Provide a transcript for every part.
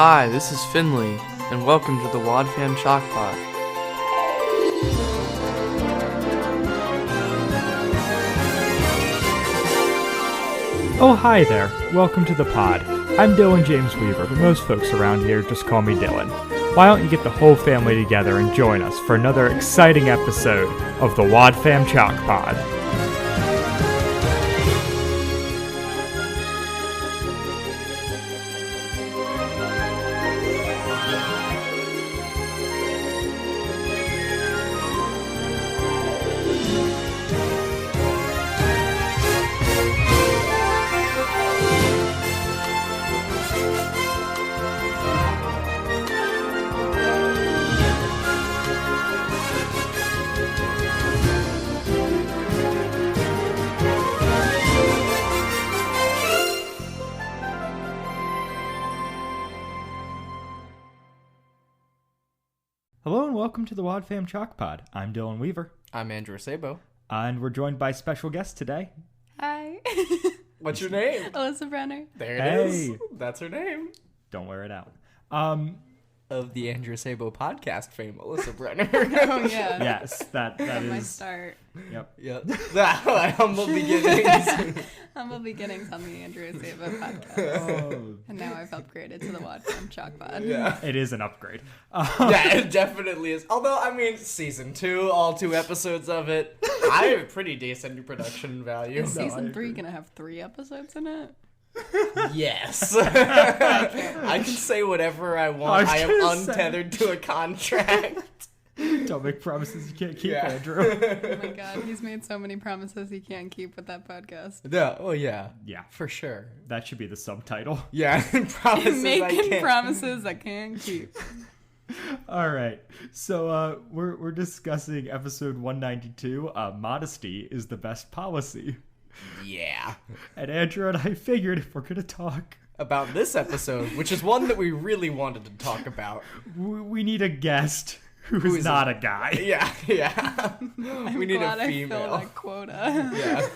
Hi, this is Finley, and welcome to the Wadfam Chalk Pod. Oh, hi there. Welcome to the pod. I'm Dylan James Weaver, but most folks around here just call me Dylan. Why don't you get the whole family together and join us for another exciting episode of the Wadfam Chalk Pod. Hello and welcome to the Wadfam Chalk Pod. I'm Dylan Weaver. I'm Andrew Sabo. And we're joined by special guest today. Hi. What's your name? Alyssa Brenner. There it is. That's her name. Don't wear it out. Of the Andrew Sabo podcast fame, Alyssa Brenner. Oh, yeah. Yes, that From my is... start. Yep. Humble beginnings. Humble beginnings on the Andrew Sabo podcast. Oh, And now I've upgraded to the Wadfam Chalk Pod. Yeah. it is an upgrade. Yeah, it definitely is. Although, I mean, season 2, all 2 episodes of it, I have pretty decent production value. Is No, I season 3 agree. gonna have 3 episodes in it? Yes. I can say whatever I want. I I was am gonna say. untethered to a contract. Don't make promises you can't keep, Yeah. Andrew. Oh my god, he's made so many promises he can't keep with that podcast. Yeah, oh yeah. Yeah, For sure. that should be the subtitle. Yeah, promises I Making can't. promises I can't keep. All right, so we're discussing episode 192. Modesty is the best policy. Yeah. And Andrew and I figured if we're gonna talk, About this episode, which is one that we really wanted to talk about. we need a guest who Who is is not a guy. Yeah, yeah. we need Glad a I filled female. that quota. Yeah.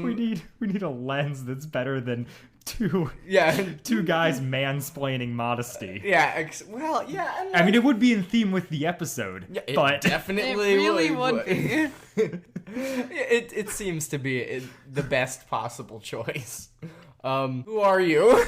We need a lens that's better than two Yeah. guys mansplaining modesty. Yeah. Well, yeah. And I mean, it would be in theme with the episode, yeah, it but definitely It really would be. It seems to be the best possible choice. Who are you?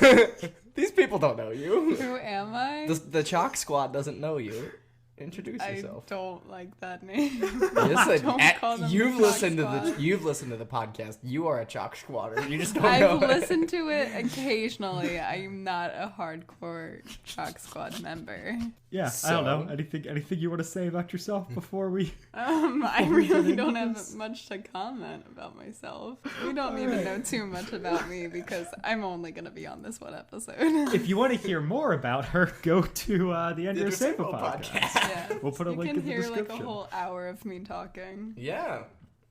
These people don't know you. Who am I? The Chalk Squad doesn't know you. Introduce I yourself. don't like that name. Listen, Don't call them you've the listened Chalk to the Squad. you've listened to the podcast. You are a Chalk Squatter. You just don't I've know. listened to it occasionally. I'm not a hardcore Chalk Squad member. yeah, I don't know. So- Anything you want to say about yourself before we? I really don't have much to comment about myself. You don't need to know too much about me because I'm only going to be on this one episode. If you want to hear more about her, go to the Andrew Sabo Sabo podcast. Yeah. We'll put a you link can in the hear like a description. whole hour of me talking. Yeah,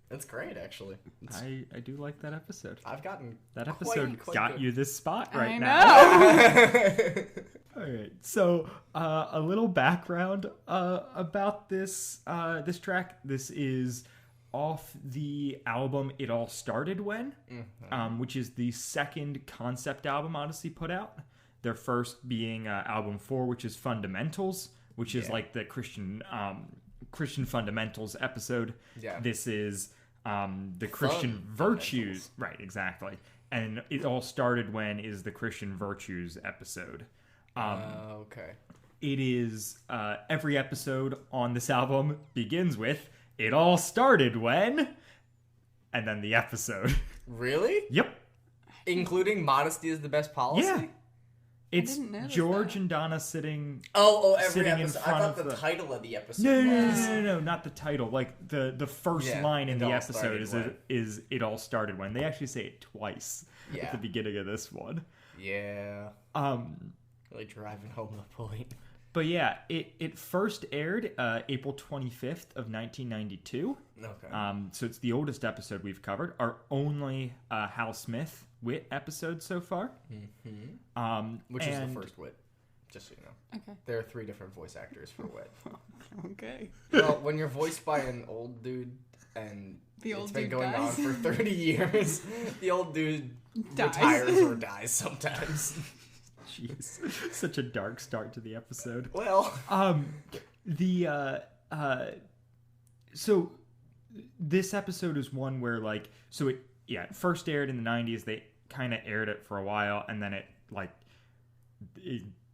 that's great. Actually, I do like that episode. I've gotten That episode quite got good. you this spot right I now. know. All right, so a little background about this track. This is off the album "It All Started When," which is the second concept album Odyssey put out. Their first being album 4, which is Fundamentals, which is like the Christian fundamentals episode. Yeah. This is the Christian virtues. Right, exactly. And It All Started When is the Christian virtues episode. okay. It is every episode on this album begins with "It all started when," and then the episode. Really? Yep. Including modesty is the best policy? Yeah. It's didn't notice George that. and Donna sitting. Every Sitting in episode. I front thought of the the- title of the episode No, not the title. Like the first Yeah, line in "It the all episode started when." is "It all started when." They actually say it twice Yeah. at the beginning of this one. Yeah. Um, Really driving home the point. but yeah, it first aired April 25th of 1992. Okay. So it's the oldest episode we've covered. Our only Hal Smith Wit episode so far. Which is and- the first Wit, just so you know. Okay. There are 3 different voice actors for Wit. Okay. Well, when you're voiced by an old dude and The it's old been dude going dies. on for 30 years, the old dude Dies. retires or dies sometimes. Jeez, such a dark start to the episode. Well, so this episode is one where it first aired in the 90s. They kind of aired it for a while, and then it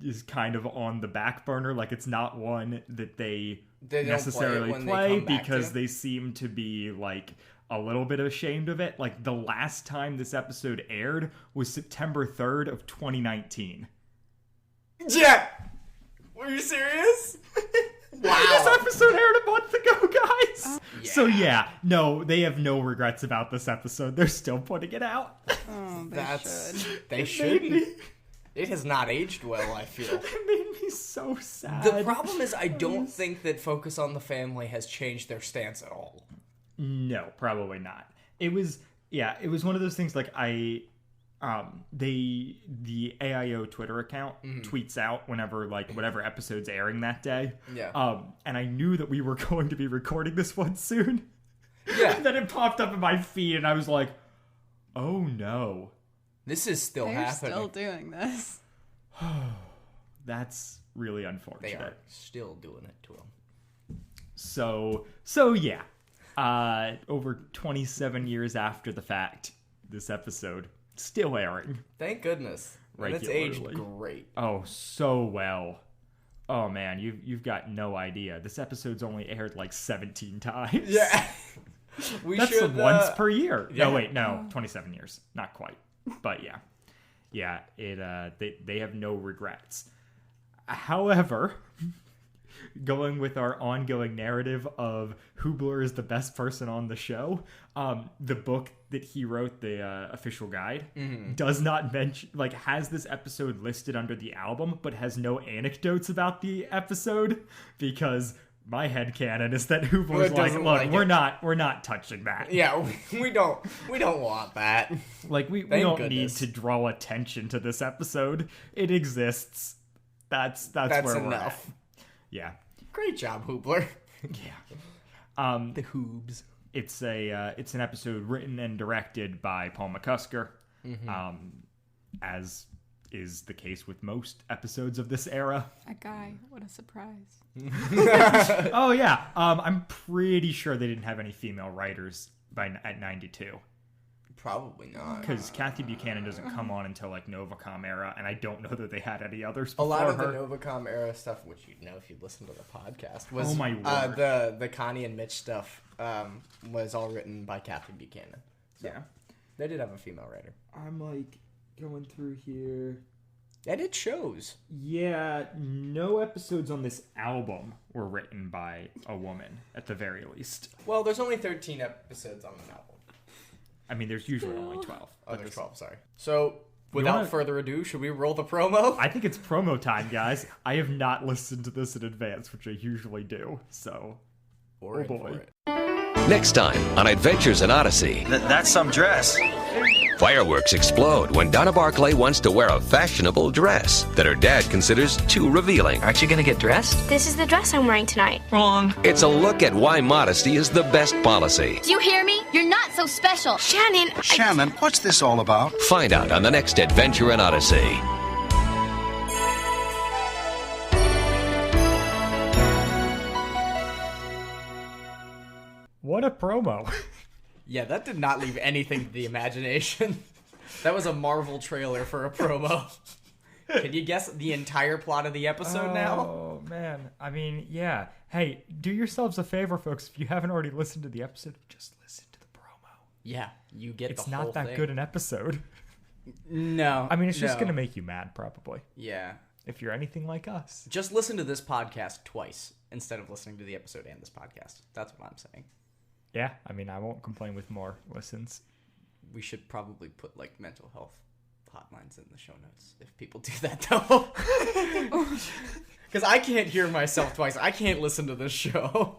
is kind of on the back burner. Like, it's not one that they necessarily play because they seem to be like a little bit ashamed of it. Like, the last time this episode aired was September 3rd of 2019. Yeah. Were you serious? Wow. This episode aired a month ago, guys. Yeah. So yeah, no, they have no regrets about this episode. They're still putting it out. Oh, They shouldn't. It has not aged well, I feel. It made me so sad. The problem is I don't think that Focus on the Family has changed their stance at all. No, probably not. It was one of those things like the AIO Twitter account tweets out whenever whatever episode's airing that day. Yeah. And I knew that we were going to be recording this one soon. Yeah. And then it popped up in my feed and I was like, oh no. This is still They're happening. still doing this. That's really unfortunate. They are still doing it to him. So yeah. Over 27 years after the fact, this episode still airing. Thank goodness. And it's aged great. Oh, so well. Oh man, you've got no idea. This episode's only aired 17 times. Yeah. That's once per year. Yeah. No, wait, no, 27 years. Not quite. But yeah. Yeah, they have no regrets. However, going with our ongoing narrative of Hoobler is the best person on the show, the book that he wrote, the official guide, does not mention, has this episode listed under the album, but has no anecdotes about the episode, because my headcanon is that Hoobler's look, we're not touching that. Yeah, we don't want that. We don't need to draw attention to this episode. It exists. That's where we're enough. at. Yeah. Great job, Hoobler. Yeah. The Hoobs. It's an episode written and directed by Paul McCusker, as is the case with most episodes of this era. A guy, what a surprise. Oh yeah, I'm pretty sure they didn't have any female writers at 92. Probably not. Because Kathy Buchanan doesn't come on until Novacom era, and I don't know that they had any others before a lot of her. the Novacom era stuff, which you'd know if you listened to the podcast, was my word. The Connie and Mitch stuff was all written by Kathy Buchanan. So Yeah. They did have a female writer. I'm going through here. And it shows. Yeah, no episodes on this album were written by a woman, at the very least. Well, there's only 13 episodes on the album. I mean, there's usually only 12. Oh, there's 12, sorry. So, without further ado, should we roll the promo? I think it's promo time, guys. I have not listened to this in advance, which I usually do, so... Or oh boy. Next time on Adventures in Odyssey. That's some dress. Fireworks explode when Donna Barclay wants to wear a fashionable dress that her dad considers too revealing. Aren't you gonna get dressed? This is the dress I'm wearing tonight. Wrong. It's a look at why modesty is the best policy. Do you hear me? You're not so special. Shannon, what's this all about? Find out on the next Adventure in Odyssey. What a promo. Yeah, that did not leave anything to the imagination. That was a Marvel trailer for a promo. Can you guess the entire plot of the episode now? Oh, man. I mean, yeah. Hey, do yourselves a favor, folks. If you haven't already listened to the episode, just listen to the promo. Yeah, you get It's the whole not that thing. good an episode. No. I mean, it's just going to make you mad, probably. Yeah. If you're anything like us. Just listen to this podcast twice instead of listening to the episode and this podcast. That's what I'm saying. Yeah, I mean, I won't complain with more listens. We should probably put, mental health hotlines in the show notes if people do that, though. Because I can't hear myself twice. I can't listen to this show.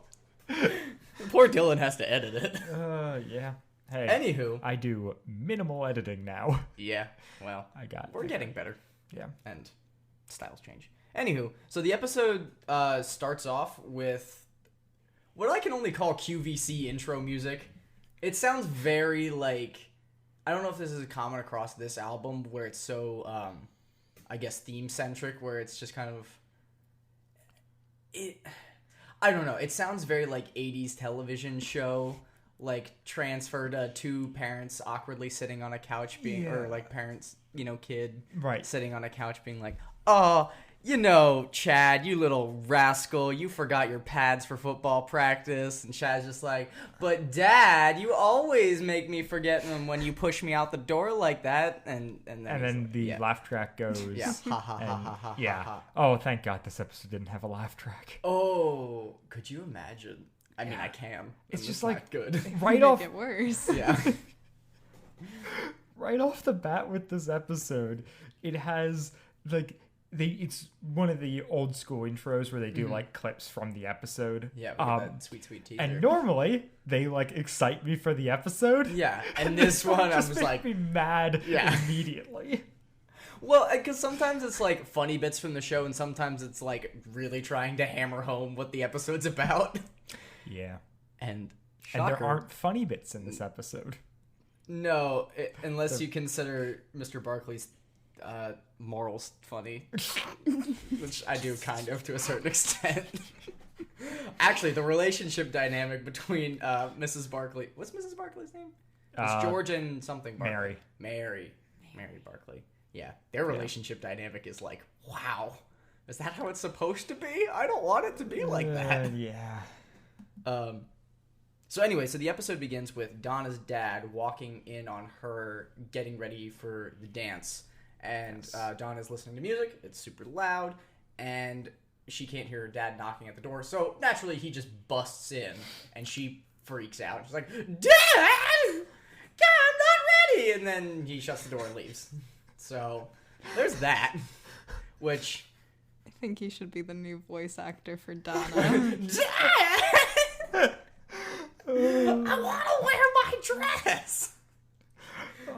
Poor Dylan has to edit it. Yeah. Hey. Anywho. I do minimal editing now. Yeah, well. We're getting better. Yeah. And styles change. Anywho, so the episode starts off with what I can only call QVC intro music. It sounds very I don't know if this is common across this album where it's so, I guess, theme-centric, where it's just kind of... I don't know. It sounds very like 80s television show, like transferred to two parents awkwardly sitting on a couch or like parents, kid sitting on a couch being like, oh, Chad, you little rascal, you forgot your pads for football practice. And Chad's just like, but Dad, you always make me forget them when you push me out the door like that. And then the laugh track goes. Yeah. Ha ha ha ha ha. Yeah. Ha. Oh, thank God this episode didn't have a laugh track. Oh, could you imagine? I mean, I can. It's just like good. Right off. Make it worse. Yeah. Right off the bat with this episode, it has like it's one of the old school intros where they do like clips from the episode. Yeah, we get that sweet teaser. And normally they like excite me for the episode. Yeah, and this one I was like, me mad immediately. Well, because sometimes it's like funny bits from the show, and sometimes it's like really trying to hammer home what the episode's about. Yeah, and there aren't funny bits in this episode. No, unless you consider Mr. Barkley's morals funny, which I do kind of to a certain extent. Actually, the relationship dynamic between Mrs. Barkley, what's Mrs. Barkley's name? It's George and something Barkley. Mary Barkley. Yeah, their relationship dynamic is like, wow, is that how it's supposed to be? I don't want it to be like that. Yeah. So anyway, the episode begins with Donna's dad walking in on her getting ready for the dance. And Donna's listening to music. It's super loud. And she can't hear her dad knocking at the door. So naturally, he just busts in. And she freaks out. She's like, Dad! God, I'm not ready! And then he shuts the door and leaves. So there's that. Which... I think he should be the new voice actor for Donna. Dad! I want to wear my dress!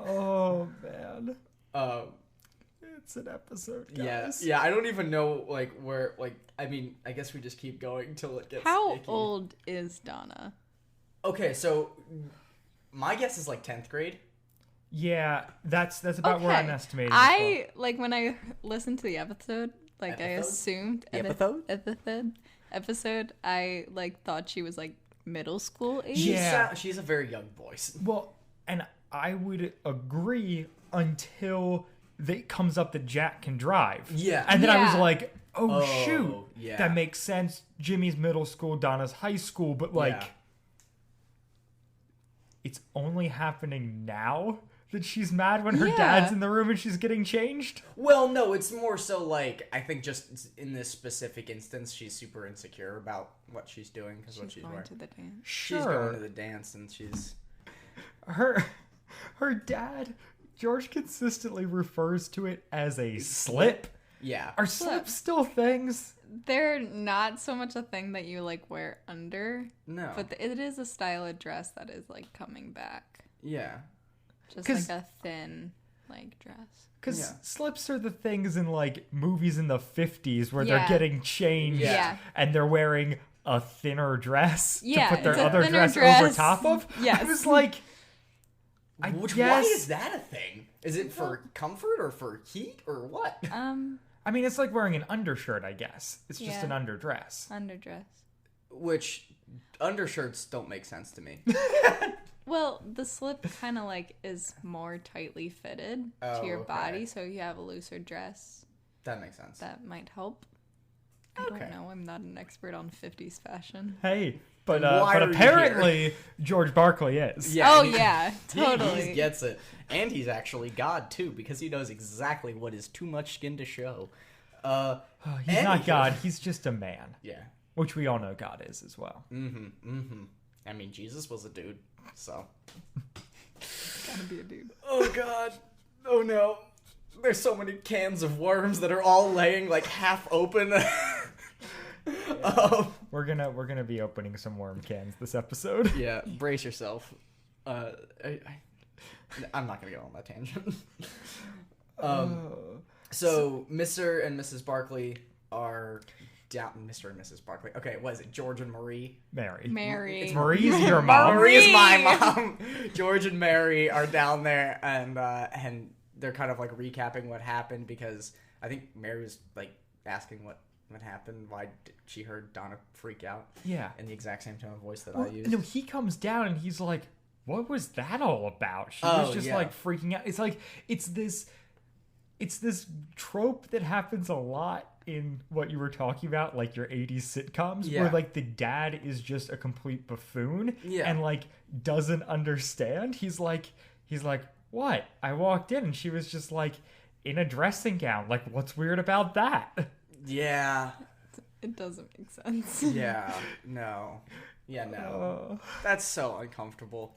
Oh, man. It's an episode, guys. Yeah, I don't even know, where, I mean, I guess we just keep going till it gets How icky. old is Donna? Okay, so my guess is 10th grade. Yeah, that's about where I'm estimating. When I listened to the episode, I assumed... Episode, I, thought she was, middle school age. Yeah. She's a very young voice. Well, and I would agree until it comes up that Jack can drive. Yeah. And then I was like, oh shoot. Yeah. That makes sense. Jimmy's middle school, Donna's high school, but it's only happening now that she's mad when her dad's in the room and she's getting changed? Well, no, it's more so I think just in this specific instance, she's super insecure about what she's doing because what she's going wearing. To the dance. Sure. She's going to the dance and she's... Her dad, George consistently refers to it as a slip. Yeah. Are slips still things? They're not so much a thing that you wear under. No. But it is a style of dress that is coming back. Yeah. Just a thin dress. Because slips are the things in movies in the 50s where they're getting changed and they're wearing a thinner dress to put their other dress over top of. Yes. I was like, I guess... Why is that a thing? Is it for comfort or for heat or what? I mean, it's like wearing an undershirt, I guess. It's just an underdress. Underdress. Which undershirts don't make sense to me. Well, the slip kind of is more tightly fitted to your body, so you have a looser dress. That makes sense. That might help. I don't know. I'm not an expert on 50s fashion. Hey, but apparently George Barkley is. Yeah, totally. He gets it. And he's actually God, too, because he knows exactly what is too much skin to show. He's not God. He's just a man. Yeah. Which we all know God is as well. I mean, Jesus was a dude, so. Gotta be a dude. Oh, God. Oh, no. There's so many cans of worms that are all laying, half open. We're gonna be opening some worm cans this episode. Yeah, brace yourself. I'm not gonna go on that tangent. So Mr. and Mrs. Barkley are down. Mr. and Mrs. Barkley. Okay, what is it? George and Marie. Mary. It's Marie's your mom. Marie is my mom. George and Mary are down there, and they're kind of recapping what happened because I think Mary was like asking what happened, why she heard Donna freak out. Yeah. In the exact same tone of voice that I used. No, he comes down and he's like, what was that all about? She was just like freaking out. It's like, it's this trope that happens a lot in what you were talking about, like your 80s sitcoms, where like the dad is just a complete buffoon and like doesn't understand. He's like, what? I walked in and she was just like in a dressing gown. Like, what's weird about that? Yeah. It doesn't make sense. Yeah. No. Yeah, no. That's so uncomfortable.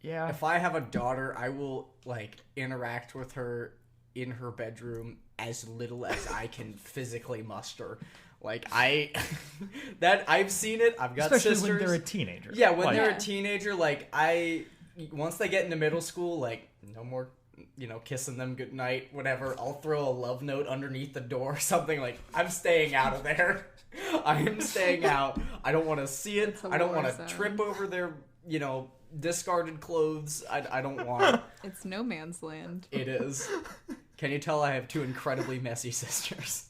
If I have a daughter, I will like interact with her in her bedroom as little as I can physically muster. Like I've seen it. I've got especially sisters. when they're a teenager. Yeah, when they're a teenager, like once they get into middle school, like no more, kissing them goodnight, whatever. I'll throw a love note underneath the door or something. Like, I'm staying out of there. I am staying out. I don't want to see it. I don't want to trip over their, discarded clothes. I don't want. It's no man's land. It is. Can you tell I have two incredibly messy sisters?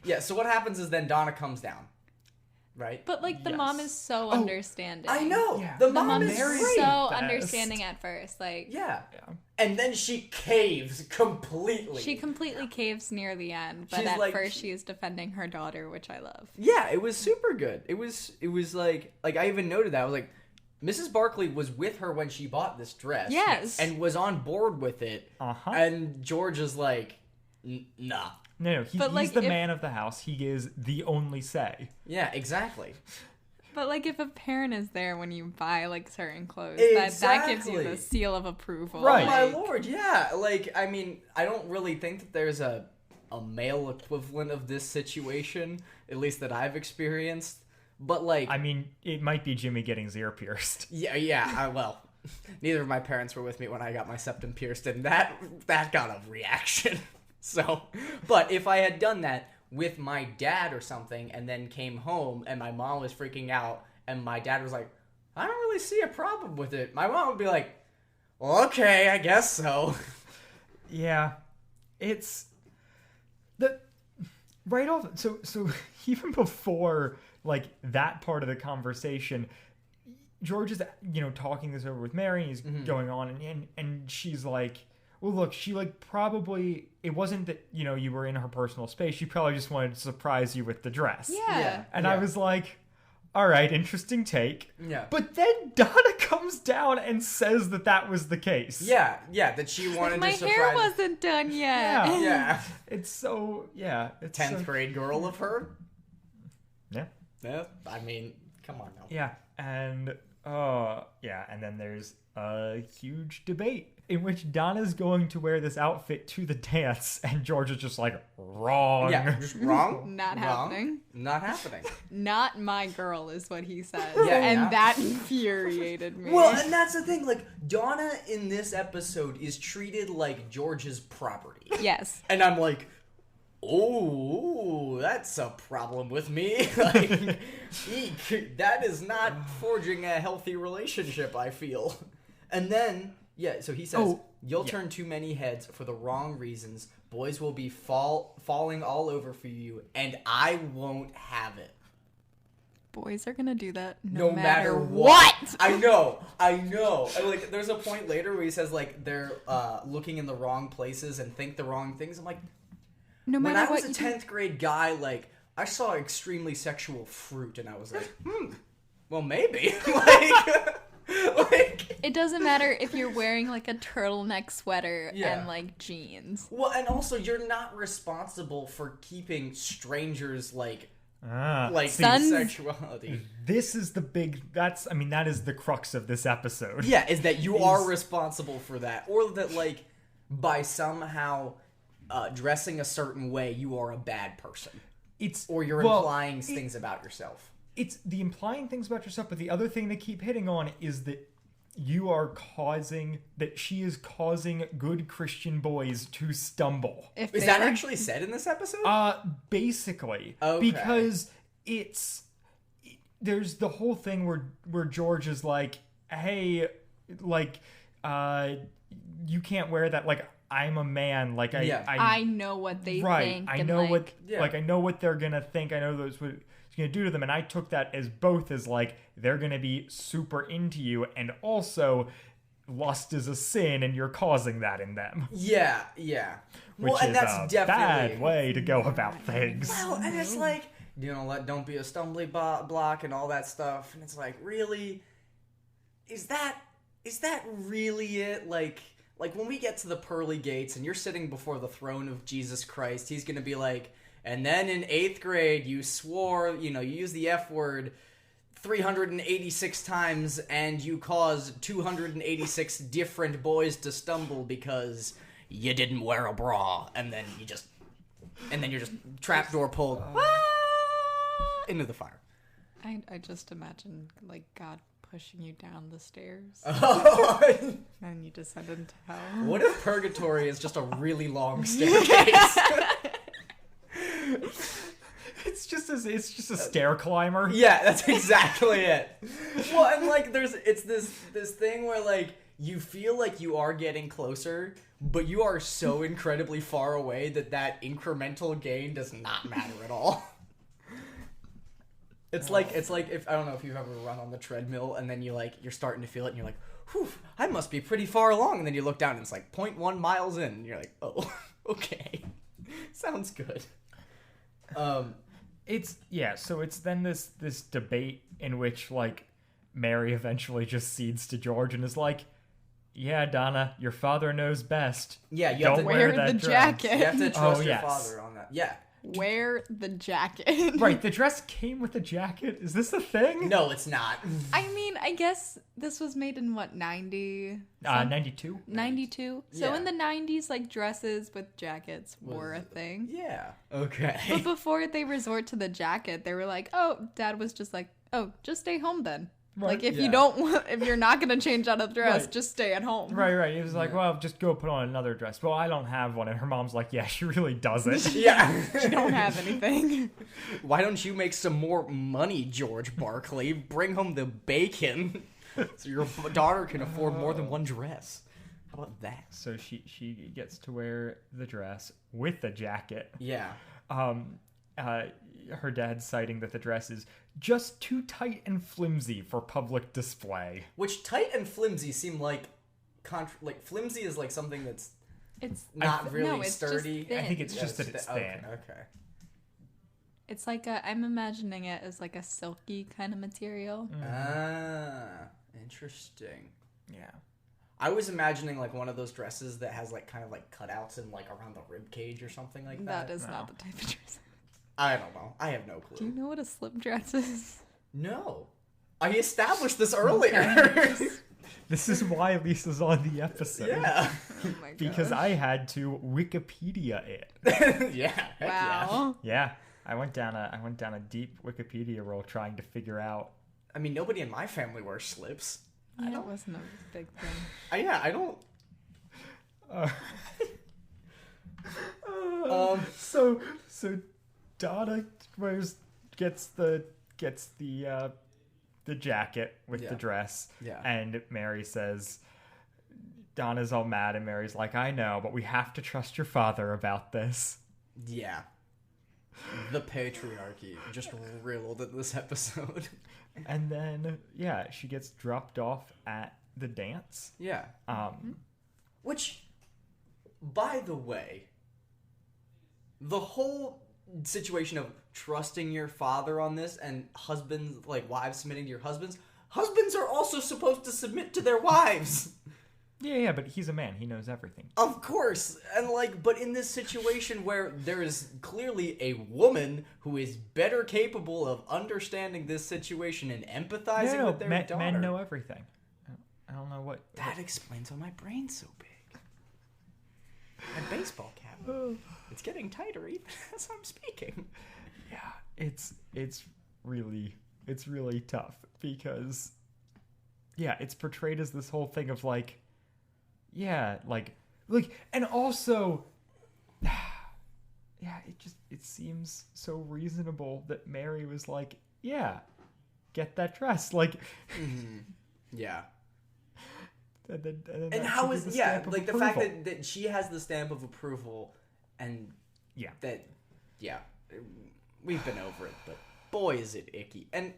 Yeah, so what happens is then Donna comes down. Right? But, like, the mom is so understanding. I know! Yeah. The mom is so understanding at first. Like, yeah. And then she caves completely. She completely caves near the end, but at first she is defending her daughter, which I love. Yeah, it was super good. It was like I even noted that. I was like, Mrs. Barkley was with her when she bought this dress. Yes. And was on board with it. Uh-huh. And George is like, nah. No, he's the man of the house. He is the only say. Yeah, exactly. But, like, if a parent is there when you buy, like, certain clothes, that gives you the seal of approval. Right. Oh, my lord, yeah. Like, I mean, I don't really think that there's a male equivalent of this situation, at least that I've experienced. But, like... I mean, it might be Jimmy getting his ear pierced. Yeah, well, neither of my parents were with me when I got my septum pierced, and that got a reaction. So, but if I had done that with my dad or something and then came home and my mom was freaking out and my dad was like, I don't really see a problem with it, my mom would be like, well, okay, I guess so. Yeah. It's the right off. So even before like that part of the conversation, George is, talking this over with Mary and he's going on and she's like, well, look, she, like, probably... It wasn't that, you were in her personal space. She probably just wanted to surprise you with the dress. Yeah. And I was like, all right, interesting take. Yeah. But then Donna comes down and says that was the case. Yeah, that she wanted to surprise... My hair wasn't done yet. Yeah. It's so... Yeah. It's 10th grade girl of her? Yeah. Yeah, I mean, come on now. Yeah. And... and then there's a huge debate in which Donna's going to wear this outfit to the dance, and George is just like, wrong. Yeah, wrong. Not happening. Not happening. Not my girl is what he says. Yeah, and that infuriated me. Well, and that's the thing, like, Donna in this episode is treated like George's property. Yes. And I'm like, oh, that's a problem with me. Like, eek, that is not forging a healthy relationship, I feel. And then, so he says, you'll turn too many heads for the wrong reasons. Boys will be falling all over for you, and I won't have it. Boys are gonna do that no matter what. I know. And, like, there's a point later where he says, like, they're looking in the wrong places and think the wrong things. I'm like, no matter when I was what a 10th grade guy, like, I saw extremely sexual fruit, and I was like, well, maybe. Like, it doesn't matter if you're wearing, like, a turtleneck sweater and, like, jeans. Well, and also, you're not responsible for keeping strangers, like sexuality. This is the big... that is the crux of this episode. Yeah, is that you are responsible for that. Or that, like, by somehow dressing a certain way, you are a bad person. Or you're implying things about yourself. It's the implying things about yourself, but the other thing they keep hitting on is that she is causing good Christian boys to stumble. Is that actually said in this episode? Basically. Okay. Because there's the whole thing where George is like, hey, like, you can't wear that, like, I'm a man. Like I know what they think. I know I know what they're gonna think. I know what it's gonna do to them, and I took that as both as like they're gonna be super into you, and also lust is a sin, and you're causing that in them. Yeah. Which and is that's a definitely bad way to go about things. Well, and it's like, don't be a stumbling block and all that stuff, and it's like, really, is that really it? Like when we get to the pearly gates and you're sitting before the throne of Jesus Christ, he's gonna be like, and then in 8th grade you swore, you use the F word 386 times and you caused 286 different boys to stumble because you didn't wear a bra, and then you're just trapdoor pulled into the fire. I just imagine like God pushing you down the stairs. And you descend into hell. What if purgatory is just a really long staircase? It's just a stair climber. Yeah, that's exactly it. Well, and like it's this thing where like you feel like you are getting closer, but you are so incredibly far away that incremental gain does not matter at all. It's like if I don't know if you've ever run on the treadmill and then you're starting to feel it and you're like, whew, I must be pretty far along, and then you look down and it's like 0.1 miles in and you're like, oh, okay. Sounds good. So it's then this debate in which like Mary eventually just cedes to George and is like, yeah, Donna, your father knows best. Yeah, you don't have to wear the that jacket. dress. You have to trust your yes. father on that. Yeah. Wear the jacket. Right, the dress came with a jacket. Is this a thing? No, it's not. I mean, I guess this was made in what, 90? 92. 92. So Yeah. in the 90s, like dresses with jackets were a thing. Yeah. Okay. But before they resort to the jacket, they were like, "Oh, Dad was just like, oh, just stay home then. Right, Like if yeah. if you're not gonna change out of the dress, Right. just stay at home." Right. He was like, well, just go put on another dress. Well, I don't have one. And her mom's like, yeah, she really doesn't. Yeah. You don't have anything. Why don't you make some more money, George Barkley? Bring home the bacon so your daughter can afford more than one dress. How about that? So she gets to wear the dress with the jacket. Yeah. Her dad citing that the dress is just too tight and flimsy for public display. Which tight and flimsy seem like flimsy is like something that's It's not really no, it's sturdy. Just thin. I think it's just that it's thin. Okay. It's like I'm imagining it as like a silky kind of material. Interesting. Yeah. I was imagining like one of those dresses that has like kind of like cutouts and like around the rib cage or something like that. That is not the type of dress. I don't know. I have no clue. Do you know what a slip dress is? No. I established this earlier. This is why Lisa's on the episode. Yeah. Oh my god. Because I had to Wikipedia it. Yeah. Heck Wow. Yeah. I went down a deep Wikipedia roll trying to figure out. I mean, nobody in my family wears slips. Yeah, it wasn't a big thing. I don't. So Donna gets the jacket with the dress. Yeah. And Mary says, Donna's all mad, and Mary's like, I know, but we have to trust your father about this. Yeah. The patriarchy just riddled in this episode. And then, yeah, she gets dropped off at the dance. Yeah. Which, by the way, the whole situation of trusting your father on this and husbands, like wives submitting to your husbands are also supposed to submit to their wives. Yeah, but he's a man. He knows everything. Of course. And but in this situation where there is clearly a woman who is better capable of understanding this situation and empathizing with their daughter. Men know everything. I don't know what. That explains why my brain's so big. My baseball cap. It's getting tighter even as I'm speaking. Yeah, it's really tough because, yeah, it's portrayed as this whole thing of like, and also, yeah, it seems so reasonable that Mary was like, yeah, get that dress, like, Yeah. And how is like the fact that she has the stamp of approval, and we've been over it, but boy is it icky. And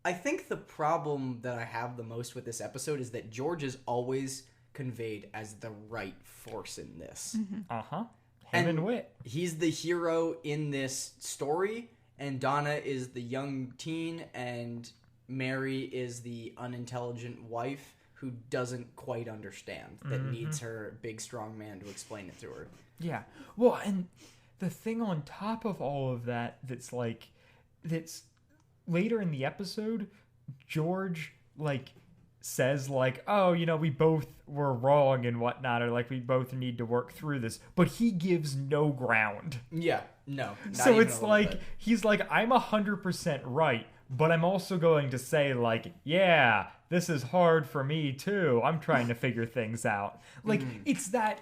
I think the problem that I have the most with this episode is that George is always conveyed as the right force in this. Him and Wit. He's the hero in this story, and Donna is the young teen, and Mary is the unintelligent wife who doesn't quite understand, that needs her big strong man to explain it to her. Yeah. Well, and the thing on top of all of that that's later in the episode, George says oh, we both were wrong and whatnot, or we both need to work through this, but he gives no ground. Yeah, no. So it's he's I'm 100% right, but I'm also going to say yeah, this is hard for me too. I'm trying to figure things out. It's that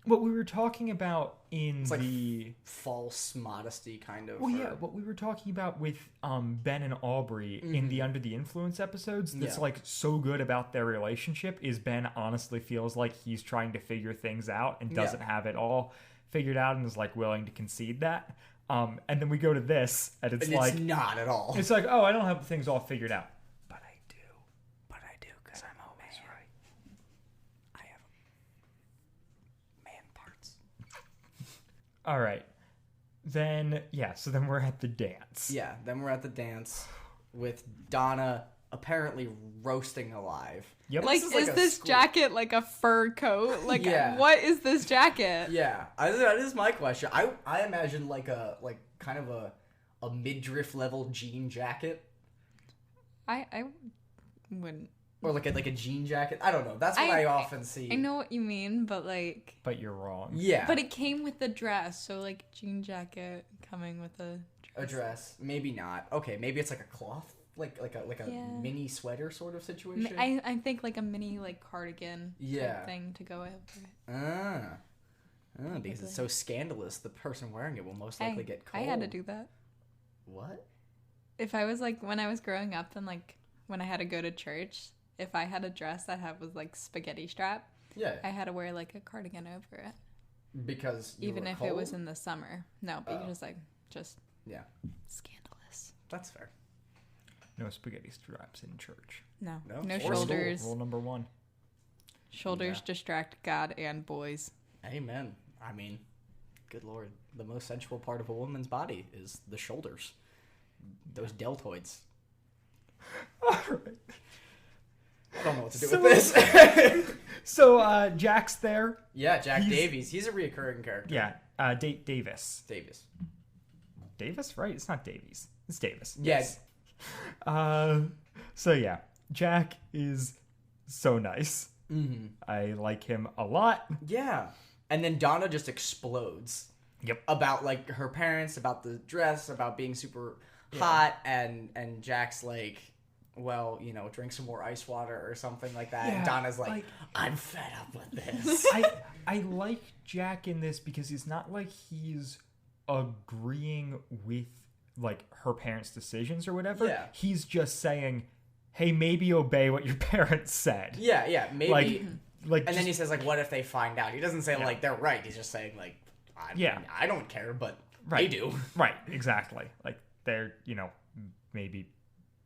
what we were talking about in the false modesty kind of. Well, yeah, what we were talking about with Ben and Aubrey in the Under the Influence episodes that's so good about their relationship is Ben honestly feels like he's trying to figure things out and doesn't have it all figured out and is willing to concede that. And then we go to this and it's not at all. It's oh, I don't have things all figured out. But I do because I'm always right. I have man parts. All right. Then, so then we're at the dance. Yeah, then we're at the dance with Donna apparently roasting alive. Yep. Is this jacket a fur coat? What is this jacket? Yeah, that is my question. I imagine kind of a midriff level jean jacket. I wouldn't. Or like a jean jacket. I don't know. That's what I often see. I know what you mean, but But you're wrong. Yeah. But it came with the dress, so jean jacket coming with a dress. A dress. Maybe not. Okay, maybe it's a cloth. Like a mini sweater sort of situation. I think a mini cardigan type thing to go over it. Because it's so scandalous, the person wearing it will most likely get cold. I had to do that. What? If I was when I was growing up and when I had to go to church, if I had a dress that was spaghetti strap, I had to wear a cardigan over it. Because even if cold? it was in the summer. No, because just yeah, scandalous. That's fair. No spaghetti straps in church. No or shoulders. Rule number 1. Shoulders distract God and boys. Amen. I mean, good Lord. The most sensual part of a woman's body is the shoulders. Those deltoids. All right. I don't know what to do with this. So, Jack's there. Yeah, Jack Davies. He's a reoccurring character. Yeah, Davis. Davis, right? It's not Davies. It's Davis. Yes. So yeah, Jack is so nice. I like him a lot. Yeah. And then Donna just explodes. Yep. About her parents, about the dress, about being super hot, and Jack's well, drink some more ice water or something like that. Yeah, and Donna's I'm fed up with this. I like Jack in this because it's not he's agreeing with her parents' decisions or whatever. Yeah. He's just saying, hey, maybe obey what your parents said. Yeah, maybe. And then he says, what if they find out? He doesn't say, they're right. He's just saying, I don't care, but they do. Right, exactly. They're, maybe.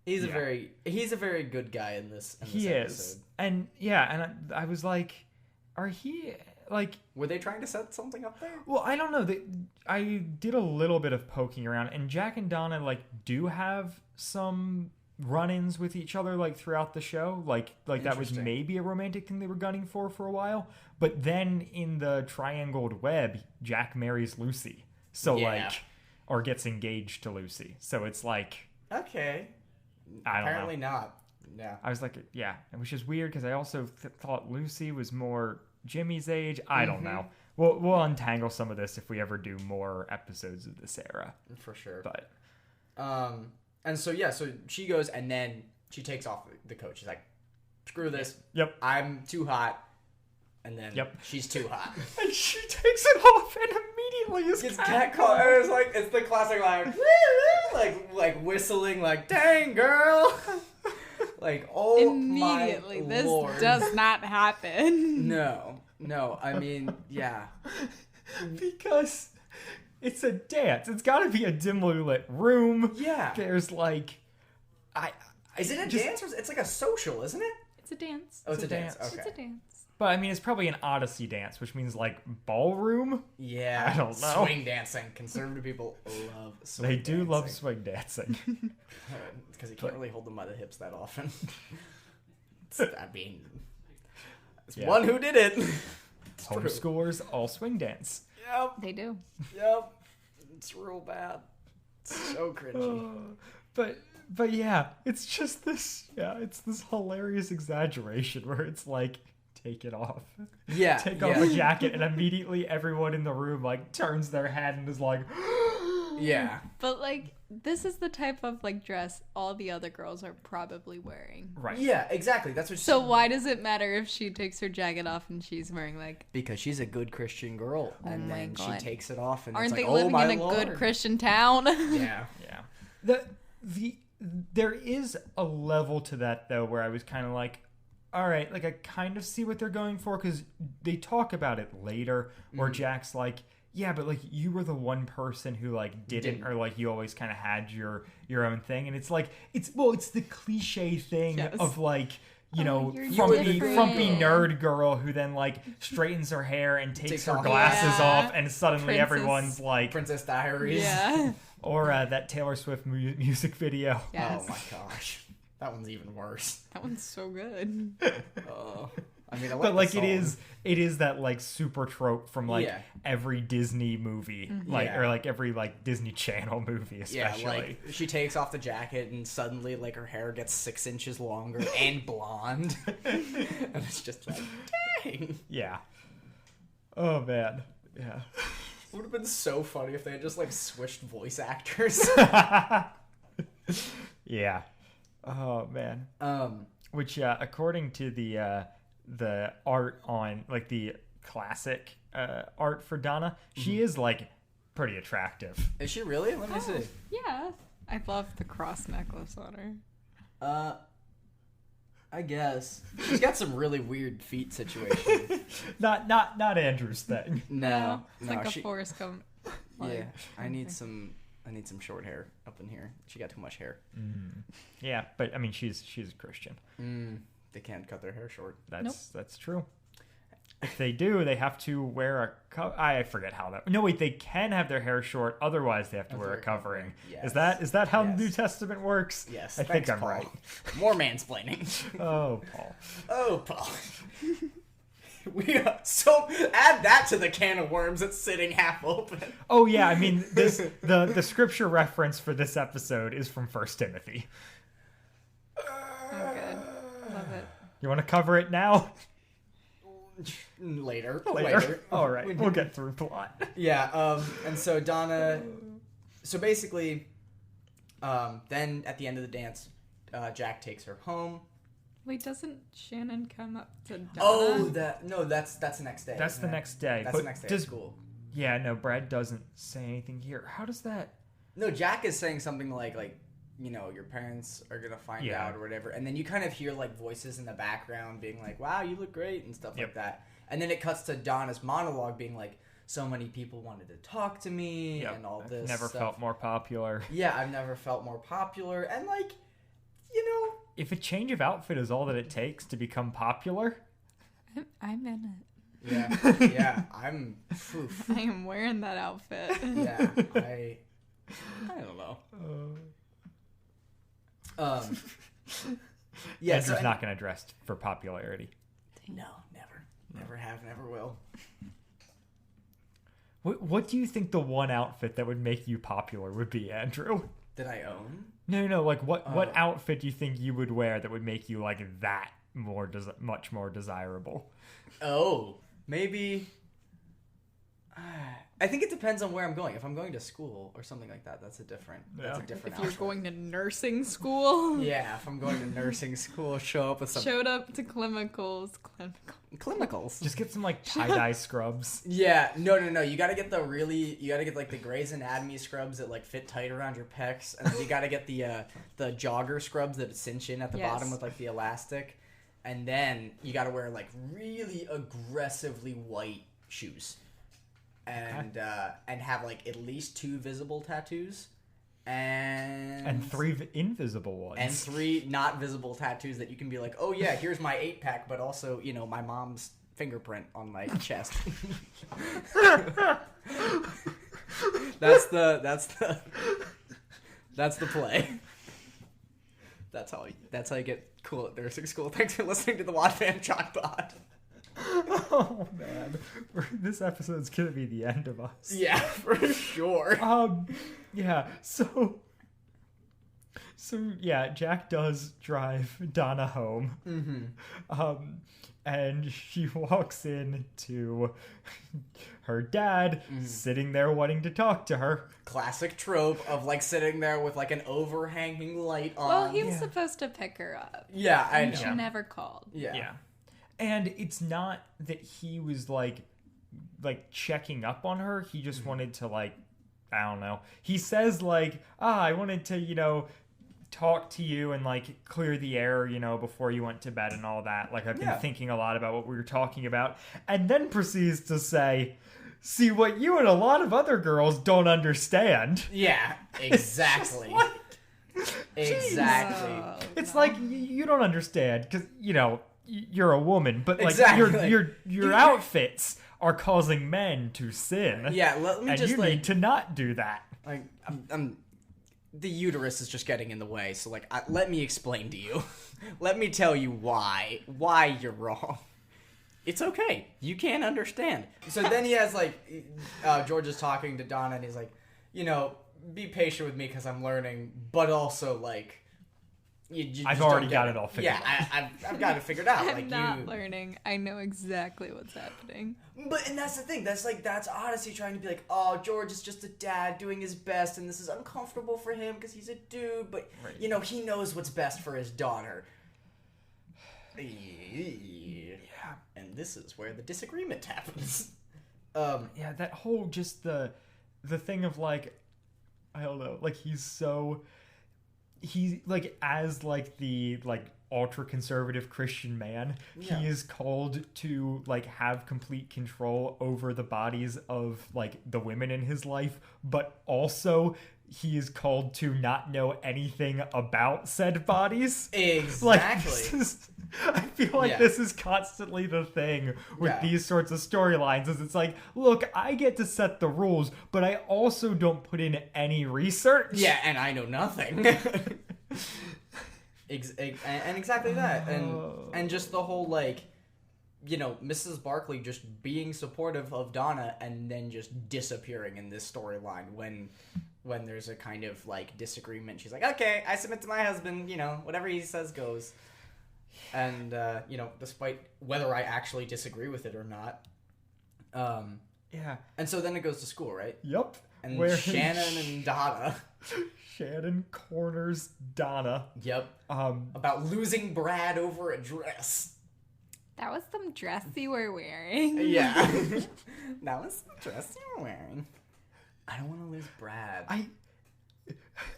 He's a very good guy in this he episode. Is. And, and I was are he... were they trying to set something up there? Well, I don't know. I did a little bit of poking around, and Jack and Donna do have some run-ins with each other throughout the show. That was maybe a romantic thing they were gunning for a while. But then in the triangled web, Jack marries Lucy. So or gets engaged to Lucy. So it's okay. I don't Apparently know. not. Yeah. I was which is weird because I also thought Lucy was more Jimmy's age. I don't know. We'll untangle some of this if we ever do more episodes of this era. For sure. But and so she goes and then she takes off the coat. She's screw this. Yep. I'm too hot. And then she's too hot. And she takes it off and immediately is catcalled. It's the classic like whistling dang girl. Like, oh Immediately, my this Lord. does not happen. No, I mean, yeah. Because it's a dance. It's got to be a dimly lit room. Yeah. There's like... Is it a dance or it's like a social, isn't it? It's a dance. Oh, it's a dance. It's Okay. a dance. But I mean, it's probably an Odyssey dance, which means like ballroom. Yeah. I don't know. Swing dancing. Conservative people love swing They dancing. do love swing dancing. Because you can't really hold them by the hips that often. I mean, it's one who did it. Homeschoolers all swing dance. Yep. They do. Yep. It's real bad. It's so cringy. But yeah, it's just this. Yeah, it's this hilarious exaggeration where it's like, take it off. Yeah. Take off a jacket, and immediately everyone in the room like turns their head and is like, yeah. But like, this is the type of like dress all the other girls are probably wearing. right. Yeah, exactly. That's what. So why does it matter if she takes her jacket off and she's wearing like? Because she's a good Christian girl, and my then God. she takes it off, and Aren't it's they like, living oh my in a Lord. good Christian town? Yeah. Yeah. There is a level to that though where I was kind of like, all right, like I kind of see what they're going for, because they talk about it later where Jack's like, yeah, but like you were the one person who like didn't. Or like you always kind of had your own thing, and it's like it's the cliche thing of like, you know, you're frumpy different. nerd girl who then like straightens her hair and takes her off- glasses Yeah. off, and suddenly Princess. everyone's like, Princess Diaries. Yeah. or that Taylor Swift music video. Yes. Oh my gosh, that one's even worse. That one's so good. I mean, I But like the song. it is that like super trope from like Yeah. every Disney movie, like Yeah. or like every like Disney Channel movie, especially. Yeah, like she takes off the jacket and suddenly like her hair gets 6 inches longer and blonde, and it's just like, dang. Yeah. Oh man. Yeah. It would have been so funny if they had just like switched voice actors. Yeah. Oh man. Which according to the art on like the classic art for Donna, she is like pretty attractive. Is she really? Let me see. Yeah. I love the cross necklace on her. I guess she's got some really weird feet situations. Not Andrew's thing. No, It's like a Forrest Gump. Yeah, I need some short hair up in here. She got too much hair. Yeah, but I mean she's a Christian. They can't cut their hair short. That's true. If they do, they have to wear I forget how that. No, wait, they can have their hair short. Otherwise, they have to wear a covering. Yes. Is that how the Yes. New Testament works? Yes, I think I'm Paul. right. More mansplaining. Oh, Paul. Oh, Paul. So add that to the can of worms that's sitting half open. Oh yeah, I mean the scripture reference for this episode is from 1 Timothy. Oh, good. Love it. You want to cover it now? Later. All right, we'll get through plot. Yeah. And so Donna. So basically, then at the end of the dance, Jack takes her home. Wait, doesn't Shannon come up to Donna? Oh, that's the next day. That's isn't the it? next day. That's But the next day does- of school. Yeah, no, Brad doesn't say anything here. How does that? No, Jack is saying something like you know, your parents are gonna find Yeah. out or whatever, and then you kind of hear like voices in the background being like, "Wow, you look great" and stuff like that. And then it cuts to Donna's monologue being like, "So many people wanted to talk to me and all this." Never stuff. felt more popular. Yeah, I've never felt more popular, and like, you know, If a change of outfit is all that it takes to become popular, I'm in it. yeah, I'm. Oof. I am wearing that outfit. Yeah, I don't know. Yeah, Andrew's not going to dress for popularity. No, never have, never will. What do you think the one outfit that would make you popular would be, Andrew? That I own? No, like what outfit do you think you would wear that would make you like that much more desirable? Oh, maybe. I think it depends on where I'm going. If I'm going to school or something like that, that's a different If outfit. you're going to nursing school. Yeah, if I'm going to nursing school, show up with some... Showed up to clinicals. Clinicals. Just get some, like, tie-dye scrubs. Yeah, no. You gotta get like, the Grey's Anatomy scrubs that, like, fit tight around your pecs. And then you gotta get the jogger scrubs that cinch in at the bottom with, like, the elastic. And then you gotta wear, like, really aggressively white shoes. And have, like, at least 2 visible tattoos. And 3 invisible ones. And 3 not visible tattoos that you can be like, oh yeah, here's my 8-pack, but also, you know, my mom's fingerprint on my chest. That's the play. That's how you get cool at nursing school. Thanks for listening to the Wadfam Chalk Pod. Oh man, this episode's gonna be the end of us. Yeah, for sure. Yeah. So yeah, Jack does drive Donna home. Mm-hmm. And she walks in to her dad sitting there wanting to talk to her. Classic trope of, like, sitting there with, like, an overhanging light on. Well, he was supposed to pick her up. Yeah, I know. And she never called. Yeah. And it's not that he was, like checking up on her. He just wanted to, like, I don't know. He says, like, I wanted to, you know, talk to you and, like, clear the air, you know, before you went to bed and all that. Like, I've been thinking a lot about what we were talking about. And then proceeds to say, see, what you and a lot of other girls don't understand. Yeah, exactly. Exactly. It's like, you don't understand, because, you know, you're a woman, but, like, exactly. your outfits are causing men to sin. Yeah, let me just, you need to not do that. Like, the uterus is just getting in the way, so, like, let me explain to you. Let me tell you why you're wrong. It's okay. You can't understand. So then he has, like, George is talking to Donna, and he's like, you know, be patient with me because I'm learning, but also, like, you I've already got it all figured out. Yeah, I've got it figured out. I'm like, not learning. I know exactly what's happening. And that's the thing. That's Odyssey trying to be like, oh, George is just a dad doing his best, and this is uncomfortable for him because he's a dude, but, you know, he knows what's best for his daughter. Yeah. And this is where the disagreement happens. Yeah, that whole, just the thing of, like, I don't know, like, he's like, as, like, the, like, ultra-conservative Christian man, he is called to, like, have complete control over the bodies of, like, the women in his life, but also he is called to not know anything about said bodies. Exactly. Like, I feel like this is constantly the thing with these sorts of storylines, is it's like, look, I get to set the rules, but I also don't put in any research. Yeah, and I know nothing. And exactly that. And just the whole, like, you know, Mrs. Barkley just being supportive of Donna and then just disappearing in this storyline when there's a kind of, like, disagreement. She's like, okay, I submit to my husband, you know, whatever he says goes. And, you know, despite whether I actually disagree with it or not. Yeah. And so then it goes to school, right? Yep. And where Shannon and Donna. Shannon corners Donna. Yep. About losing Brad over a dress. That was some dress you were wearing. Yeah. That was some dress you were wearing. I don't want to lose Brad.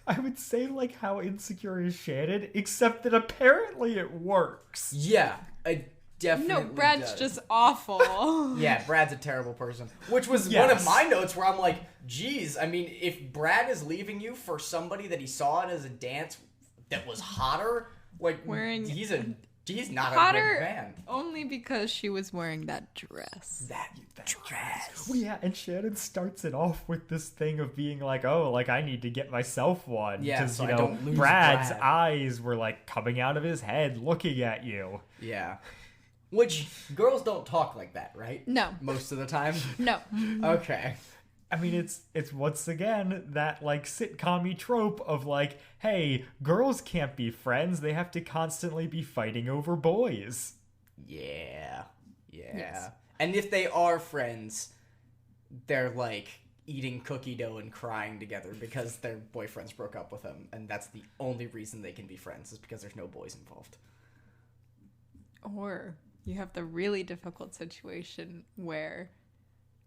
I would say, like, how insecure is Shannon, except that apparently it works. Yeah, I definitely No, Brad's does. just awful. Yeah, Brad's a terrible person. Which was one of my notes where I'm like, geez, I mean, if Brad is leaving you for somebody that he saw it as a dance that was hotter, like, he's not hotter a good man. Only because she was wearing that dress. That dress. Well, yeah, and Shannon starts it off with this thing of being like, oh, like, I need to get myself one. Yeah, because, so you I know, don't lose Brad's Brad. eyes were, like, coming out of his head looking at you. Yeah. Which, girls don't talk like that, right? No. Most of the time? No. Okay. I mean, it's once again that, like, sitcom-y trope of, like, hey, girls can't be friends. They have to constantly be fighting over boys. Yeah. Yes. And if they are friends, they're like eating cookie dough and crying together because their boyfriends broke up with them, and that's the only reason they can be friends is because there's no boys involved. Or you have the really difficult situation where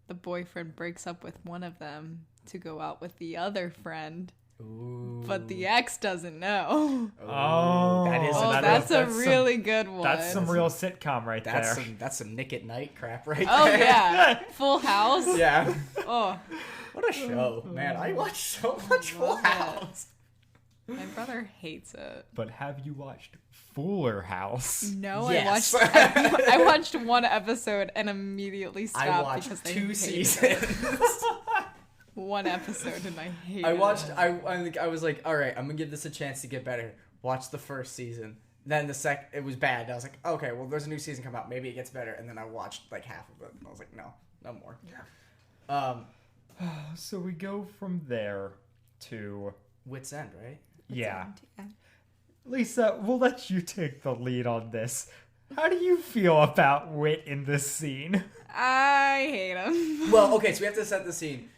the boyfriend breaks up with one of them to go out with the other friend. Ooh. But the ex doesn't know. Oh, that's a really good one. That's some real sitcom right there. That's some Nick at Night crap right there. Oh, yeah. Full House? Yeah. Oh. What a show. Man, I watched so much Full House. My brother hates it. But have you watched Fuller House? No, yes. I watched one episode and immediately stopped. I watched because 2 seasons. One episode and I hated it. I was like, all right, I'm gonna give this a chance to get better. Watch the first season. Then it was bad. I was like, okay, well, there's a new season come out. Maybe it gets better. And then I watched like half of it. And I was like, no more. Yeah. So we go from there to Wit's End, right? Yeah. Lisa, we'll let you take the lead on this. How do you feel about Wit in this scene? I hate him. Well, okay, so we have to set the scene.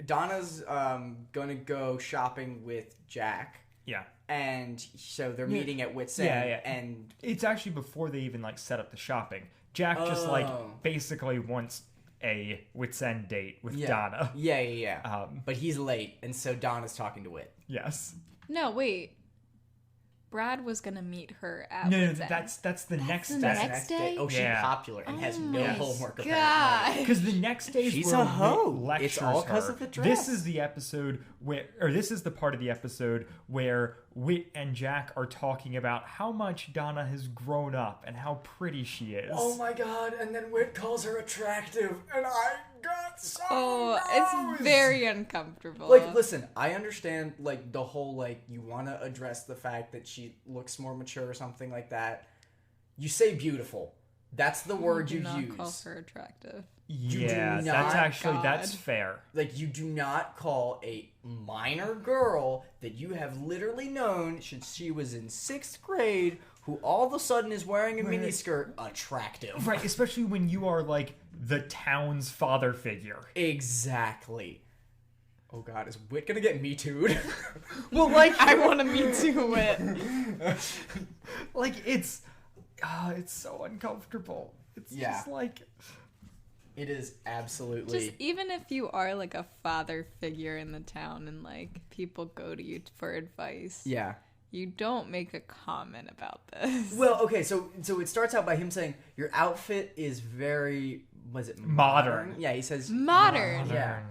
Donna's going to go shopping with Jack. Yeah. And so they're meeting at Wit's End. Yeah. And it's actually before they even like set up the shopping. Jack just like basically wants a Wit's End date with Donna. Yeah. But he's late, and so Donna's talking to Wit. Yes. No, wait. Brad was gonna meet her at No, Wit's End. that's the next day. Next day? Oh, she's popular and has no homework. God. Because the next day is she's where a hoe. Wit lectures It's all because her. of the dress. This is the episode this is the part of the episode where Wit and Jack are talking about how much Donna has grown up and how pretty she is. Oh my god! And then Wit calls her attractive, and I got so. It's very uncomfortable. Like, listen, I understand, like, the whole, like, you want to address the fact that she looks more mature or something like that. You say beautiful. That's the word you use. Call her attractive. Yeah, that's fair. Like, you do not call a minor girl that you have literally known since she was in 6th grade, who all of a sudden is wearing a miniskirt, attractive. Right, especially when you are, like, the town's father figure. Exactly. Oh god, is Wit gonna get Me Too'd? Well, like, I want to Me Too Wit. Like, it's so uncomfortable. It's just like... It is absolutely... Just even if you are, like, a father figure in the town and, like, people go to you for advice. Yeah. You don't make a comment about this. Well, okay, so it starts out by him saying, your outfit is very... Was it modern? Yeah, he says... Modern. Yeah.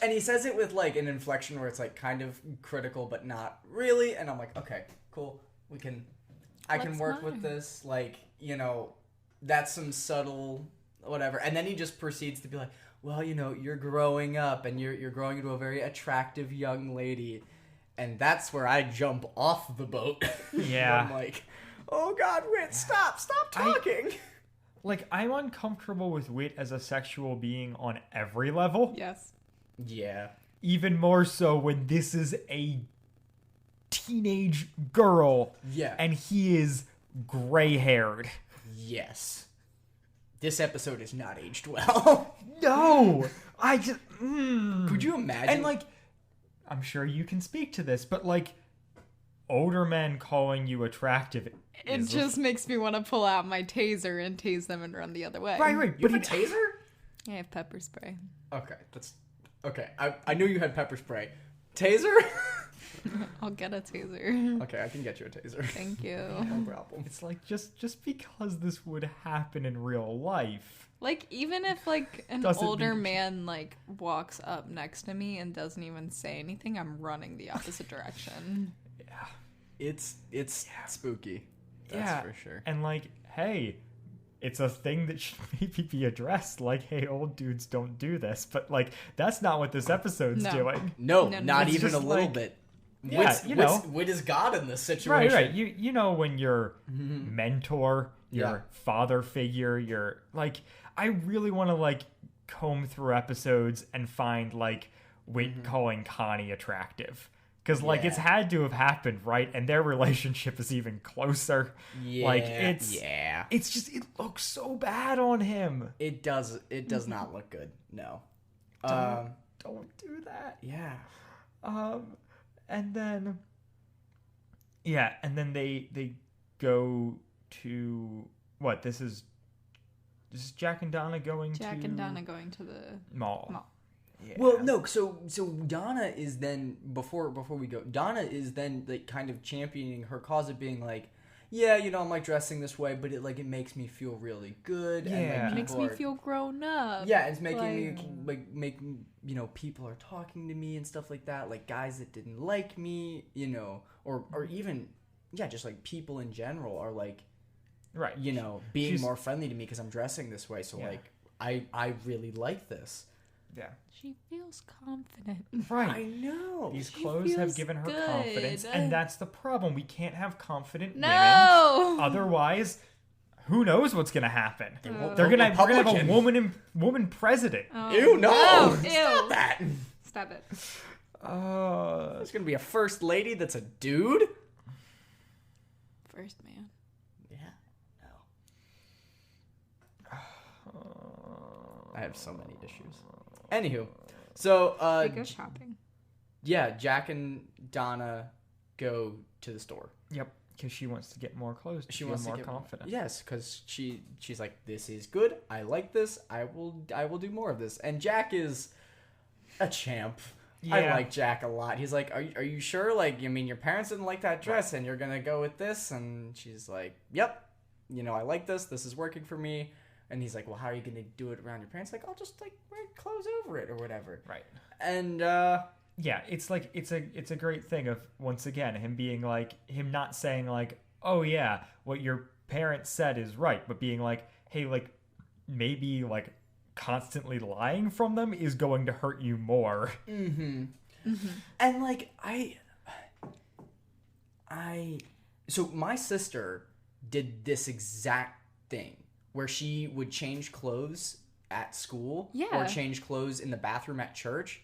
And he says it with, like, an inflection where it's, like, kind of critical, but not really. And I'm like, okay, cool. I can work with this. Like, you know, that's some subtle... whatever. And then he just proceeds to be like, well, you know, you're growing up and you're growing into a very attractive young lady. And that's where I jump off the boat. Yeah. I'm like, oh god, Wit, stop talking. I'm uncomfortable with Wit as a sexual being on every level. Yes. Yeah. Even more so when this is a teenage girl. Yeah. And he is gray-haired. Yes. This episode is not aged well. No! I just... Could you imagine? And, like, I'm sure you can speak to this, but, like, older men calling you attractive... It just makes me want to pull out my taser and tase them and run the other way. Right. You have a taser? I have pepper spray. Okay, okay, I knew you had pepper spray. Taser? I'll get a taser. Okay, I can get you a taser. Thank you. No problem. It's like, just because this would happen in real life. Like, even if, like, an older man, like, walks up next to me and doesn't even say anything, I'm running the opposite direction. Yeah. It's spooky. That's for sure. And, like, hey, it's a thing that should maybe be addressed. Like, hey, old dudes don't do this. But, like, that's not what this episode's doing. No, not even a little bit. Yeah, Wit is God in this situation. Right. You know when your mentor, your father figure, your, like, I really want to, like, comb through episodes and find, like, Wit calling Connie attractive. Because, like, it's had to have happened, right? And their relationship is even closer. Yeah. Like, it's just, it looks so bad on him. It does not look good. No. Don't do that. Yeah. And then they go to, what, this is Jack and Donna going Jack and Donna going to the mall. Yeah. Well, no, so Donna is then, before we go, Donna is then, like, kind of championing her cause of being like, yeah, you know, I'm, like, dressing this way, but it makes me feel really good. Yeah. And, like, It makes me feel grown up. Yeah, it's making me, you know, people are talking to me and stuff like that, like, guys that didn't like me, you know, or even, yeah, just, like, people in general are, like, right, you know, being more friendly to me because I'm dressing this way, so, like, I really like this. Yeah. She feels confident. Right. I know. These clothes have given her confidence, and that's the problem. We can't have confident women. Otherwise, who knows what's gonna happen? We're gonna have a woman president. Ew, no. Ew. Stop that. Stop it. There's gonna be a first lady that's a dude. First man. Yeah. No. I have so many issues. Anywho, so They go shopping. Yeah, Jack and Donna go to the store. Yep, because she wants to get more clothes. She wants more to get confident. Yes, because she's like, this is good. I like this. I will do more of this. And Jack is a champ. Yeah. I like Jack a lot. He's like, are you sure? Like, I mean, your parents didn't like that dress, and you're gonna go with this? And she's like, yep. You know, I like this. This is working for me. And he's like, well, how are you going to do it around your parents? Like, I'll just, like, wear clothes over it or whatever. Right. And, yeah, it's like, it's a great thing of, once again, him being like, him not saying like, oh yeah, what your parents said is right, but being like, hey, like, maybe, like, constantly lying from them is going to hurt you more. Mm-hmm. Mm-hmm. And, like, so my sister did this exact thing. Where she would change clothes at school or change clothes in the bathroom at church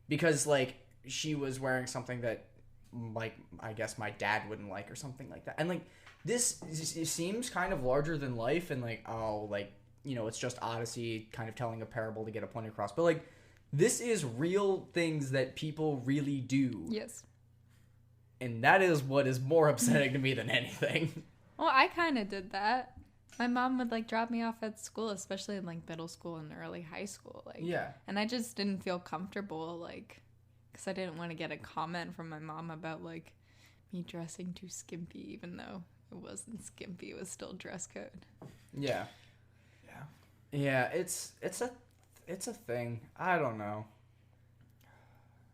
because, like, she was wearing something that, like, I guess my dad wouldn't like or something like that. And, like, this seems kind of larger than life and, like, oh, like, you know, it's just Odyssey kind of telling a parable to get a point across. But, like, this is real things that people really do. Yes. And that is what is more upsetting to me than anything. Well, I kind of did that. My mom would, like, drop me off at school, especially in, like, middle school and early high school. Like, yeah. And I just didn't feel comfortable, like, because I didn't want to get a comment from my mom about, like, me dressing too skimpy, even though it wasn't skimpy. It was still dress code. Yeah. Yeah. Yeah, it's a thing. I don't know.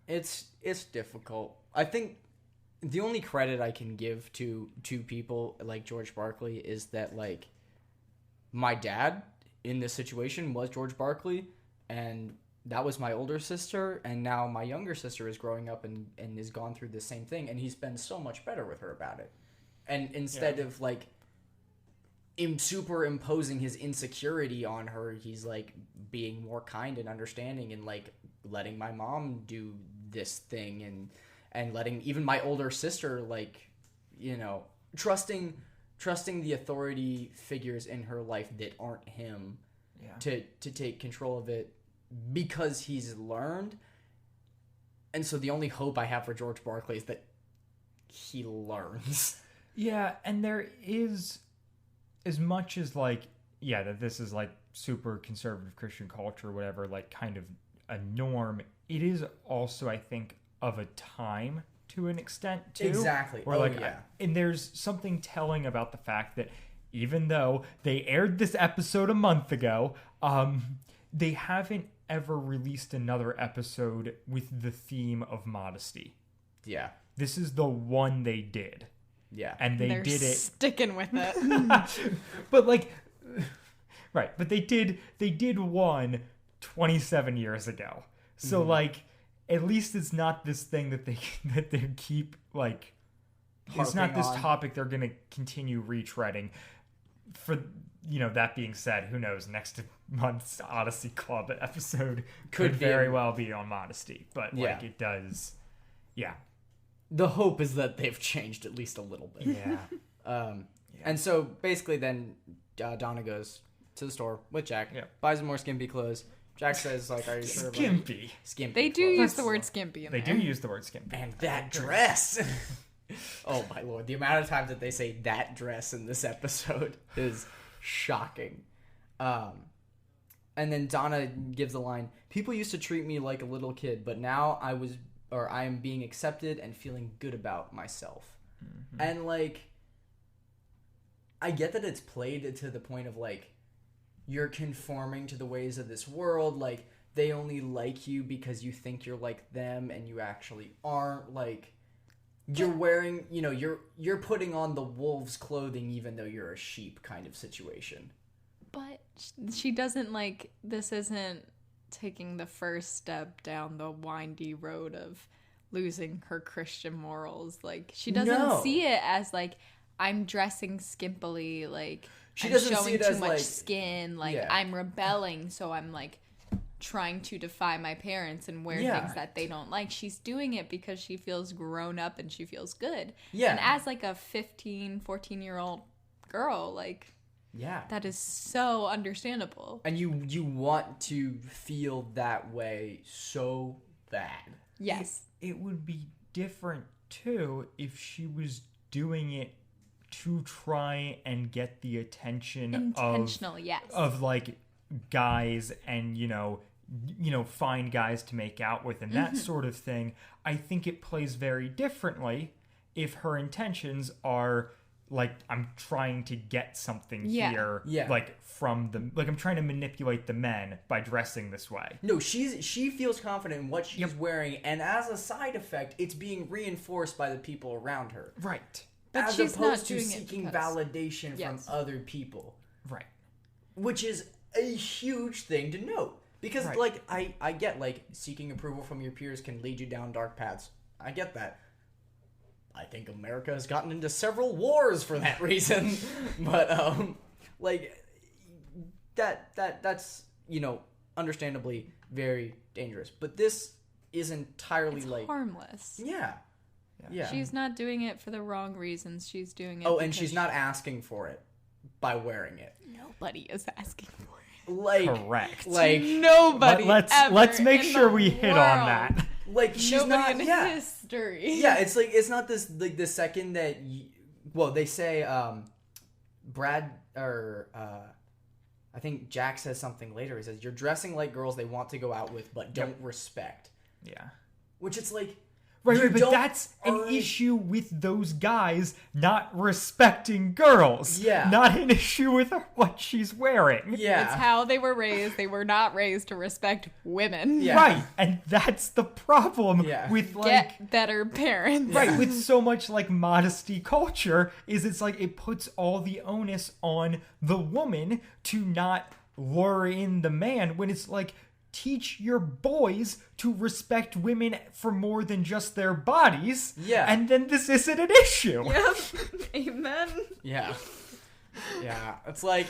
It's difficult. I think the only credit I can give to people like George Barkley is that, like, my dad in this situation was George Barkley, and that was my older sister, and now my younger sister is growing up and has gone through the same thing, and he's been so much better with her about it. And instead of, like, superimposing his insecurity on her, he's, like, being more kind and understanding and, like, letting my mom do this thing and letting even my older sister, like, you know, trusting the authority figures in her life that aren't him to take control of it because he's learned. And so the only hope I have for George Barkley is that he learns. Yeah, and there is, as much as, like, yeah, that this is, like, super conservative Christian culture or whatever, like, kind of a norm, it is also, I think, of a time to an extent too. Exactly. Where, and there's something telling about the fact that even though they aired this episode a month ago, they haven't ever released another episode with the theme of modesty. Yeah. This is the one they did. Yeah. And they're did it sticking with it. But, like, right, but they did one 27 years ago. So like, at least it's not this thing that they keep, like, it's not this topic they're going to continue retreading. For, you know, that being said, who knows, next month's Odyssey Club episode could very well be on modesty. But, like, it does, yeah. the hope is that they've changed at least a little bit. Yeah. And so basically then Donna goes to the store with Jack, buys him more skimpy clothes. Jack says, like, are you sure? Skimpy. Skimpy. They do clothes. use the word skimpy in They there. do use the word skimpy. And that dress. Oh my lord, the amount of times that they say that dress in this episode is shocking. And then Donna gives the line, people used to treat me like a little kid, but now I am being accepted and feeling good about myself. Mm-hmm. And like, I get that it's played to the point of like, you're conforming to the ways of this world, like, they only like you because you think you're like them and you actually aren't, like, you're wearing, you know, you're putting on the wolf's clothing even though you're a sheep kind of situation. But she doesn't, like, this isn't taking the first step down the windy road of losing her Christian morals. Like, she doesn't see it as, like, I'm dressing skimpily, like, she I'm doesn't showing see it too as, much like, skin, like, I'm rebelling, so I'm, like, trying to defy my parents and wear things that they don't like. She's doing it because she feels grown up and she feels good. Yeah. And as, like, a 14-year-old girl, like, that is so understandable. And you want to feel that way so bad. Yes. It would be different, too, if she was doing it to try and get the attention of like guys and you know find guys to make out with and that sort of thing. I think it plays very differently if her intentions are like, I'm trying to get something here, like from the, like I'm trying to manipulate the men by dressing this way. No, she feels confident in what she's wearing, and as a side effect, it's being reinforced by the people around her. Right. But as she's opposed not to doing seeking it because... validation from other people. Right. Which is a huge thing to note. Because, like, I get, like, seeking approval from your peers can lead you down dark paths. I get that. I think America has gotten into several wars for that reason. But, like, that's, you know, understandably very dangerous. But this is entirely, it's like... harmless. Yeah. Yeah. She's not doing it for the wrong reasons. She's doing it and she's not asking for it by wearing it. Nobody is asking for it. Like, correct. Like, nobody. Let's make sure we hit on that. Like, she's nobody not. in history. Yeah, it's like, it's not this, like, the second that they say Brad or I think Jack says something later. He says, you're dressing like girls they want to go out with but don't respect. Yeah. Which it's like, Right, but that's an issue with those guys not respecting girls. Yeah. Not an issue with what she's wearing. Yeah. It's how they were raised. They were not raised to respect women. Yeah. Right, and that's the problem with, like... Get better parents. Right, with so much, like, modesty culture, is it's like it puts all the onus on the woman to not lure in the man, when it's like... Teach your boys to respect women for more than just their bodies. Yeah. And then this isn't an issue. Yep. Amen. Yeah. Yeah. It's like,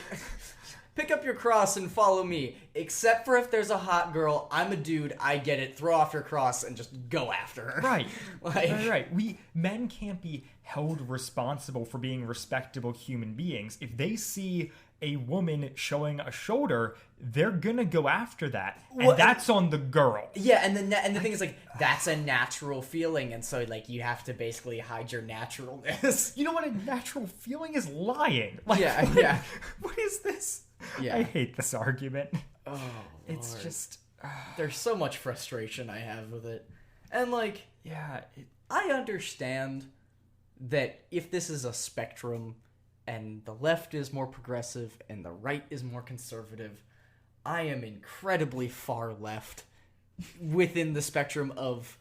pick up your cross and follow me. Except for if there's a hot girl, I'm a dude, I get it. Throw off your cross and just go after her. Right. Like, Right. Men can't be held responsible for being respectable human beings. If they see a woman showing a shoulder, they're gonna go after that, and that's on the girl. Yeah, and the thing is, like, that's a natural feeling, and so, like, you have to basically hide your naturalness. You know what a natural feeling is? Lying. Like, Yeah. What is this? Yeah. I hate this argument. Oh, It's Lord. just... There's so much frustration I have with it. And, like, yeah, I understand that if this is a spectrum and the left is more progressive and the right is more conservative, I am incredibly far left within the spectrum of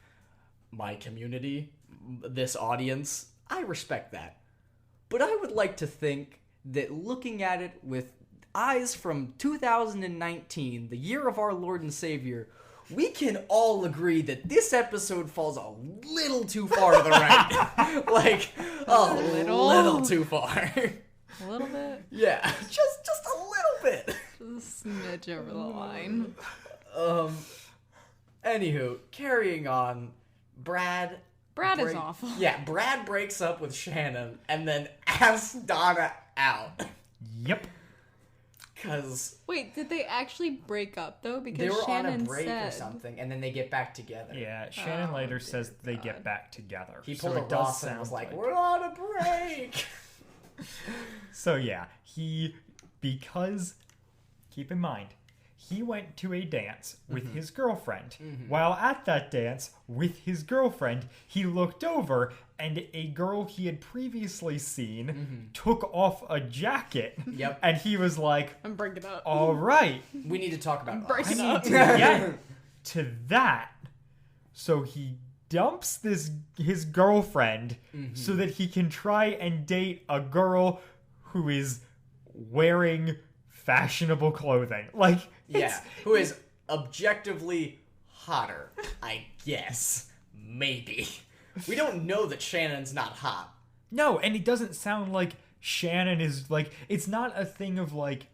my community, this audience. I respect that. But I would like to think that looking at it with eyes from 2019, the year of our Lord and Savior, we can all agree that this episode falls a little too far to the right. Like, a little too far. A little bit. Yeah, just a little bit. Just a smidge over the line. Anywho, carrying on, Brad Brad is awful. Yeah, Brad breaks up with Shannon and then asks Donna out. Yep. Because Wait, did they actually break up though? Because they were Shannon on a break said... or something, and then they get back together. Yeah, Shannon later says dear they God. get back together. He So pulled it a does Ross and sound was like, "We're on a break." So yeah, because keep in mind, he went to a dance with his girlfriend. While at that dance with his girlfriend, he looked over and a girl he had previously seen took off a jacket. Yep. And he was like, I'm breaking up. all right, We need to talk about Break Us. it I up. need to get to that. So he dumps his girlfriend so that he can try and date a girl who is wearing fashionable clothing. Like, Yeah, who is objectively hotter, I guess. Maybe. We don't know that Shannon's not hot. no, and it doesn't sound like Shannon is like, it's not a thing of like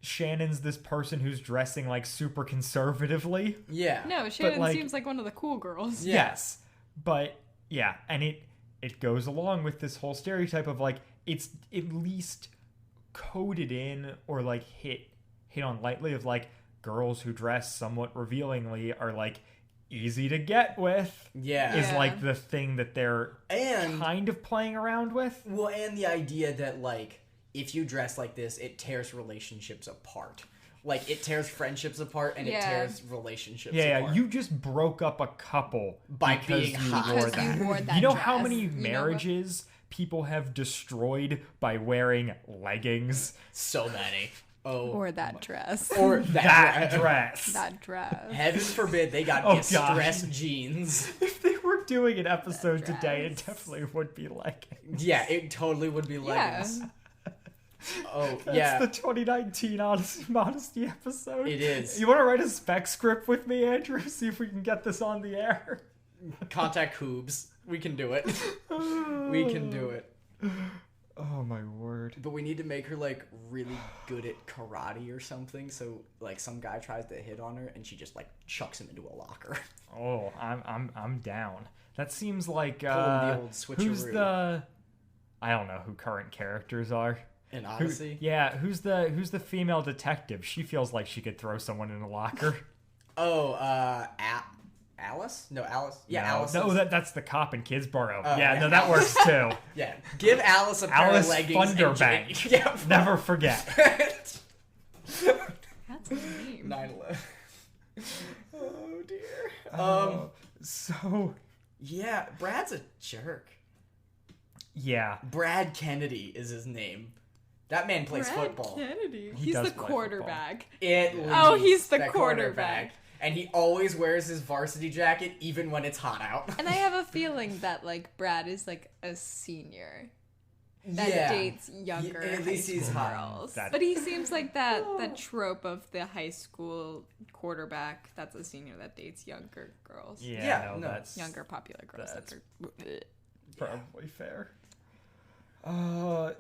Shannon's this person who's dressing like super conservatively. Yeah. No, Shannon like- seems like one of the cool girls. Yeah. Yes. But yeah, and it goes along with this whole stereotype of like it's at least coded in or like hit on lightly of like girls who dress somewhat revealingly are like easy to get with. Yeah. Is Yeah. like the thing that they're And kind of playing around with. well, and the idea that like if you dress like this, it tears relationships apart. Like it tears friendships apart and it Yeah. tears relationships Yeah, apart. you just broke up a couple By because being you hot. wore Because that. you wore that You know dress. how many You know what? marriages people have destroyed by wearing leggings? So many. Oh. Or that dress. Or That dress. that dress. Heaven forbid they got Oh, distressed jeans. If they were doing an episode That today, it dress. definitely would be leggings. Yeah, it totally would be Yeah. leggings. Oh, That's yeah. the 2019 Modesty episode. It is. You want to write a spec script with me, Andrew? See if we can get this on the air. Contact Hoobs. We can do it. We can do it. Oh my word. But we need to make her like really good at karate or something. So like some guy tries to hit on her and she just like chucks him into a locker. Oh, I'm down. That seems like the old switcheroo. who's the I don't know who current characters are. In Who- Odyssey. yeah, who's the female detective? She feels like she could throw someone in a locker. Oh, Alice? No, Alice. Yeah, no, Alice. No, is- that's the cop in Kidsborough. Oh, yeah, yeah. no, that works too. Yeah. Give Alice a pair Alice of leggings. and Thunderbank. Jake- Yeah. Never forget. That's a name. 9/11. Oh dear. So Yeah, Brad's a jerk. yeah, Brad Kennedy is his name. That man plays Brad football. Kennedy. He He's does the play quarterback. Oh, he's the quarterback. And he always wears his varsity jacket even when it's hot out. And I have a feeling that like Brad is like a senior that Yeah. dates younger At high least he's school hot. girls. That- But he seems like that trope of the high school quarterback that's a senior that dates younger girls. yeah, Yeah, no, no. Younger popular girls. That's- That are... probably fair.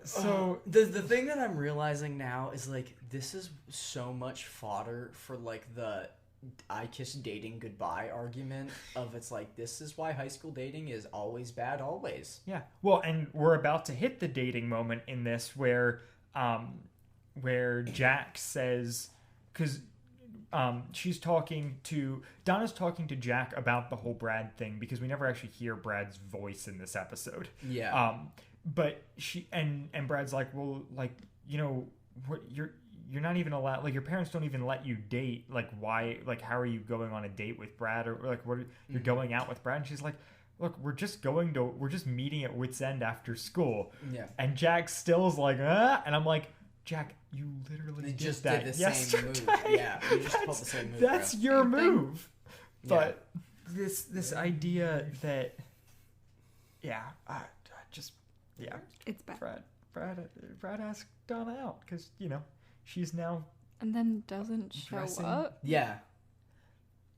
So The thing that I'm realizing now is like this is so much fodder for like the I kiss dating goodbye argument of it's like this is why high school dating is always bad always. yeah, well, and we're about to hit the dating moment in this where Jack says, because Donna's talking to Jack about the whole Brad thing because we never actually hear Brad's voice in this episode. Yeah. But she and Brad's like, well, like, you know, what you're not even allowed, like your parents don't even let you date, like why, like how are you going on a date with Brad, or like what you're going out with Brad? And she's like, look, we're just meeting at Wits End after school. Yeah. And Jack still's like, and I'm like, Jack, you literally They just did did that the yesterday. same move. Yeah, you just pulled the same move. That's bro. your Same thing. move. But this idea that It's bad. Brad asked Donna out because she's now And then doesn't show Dressing- up. Yeah.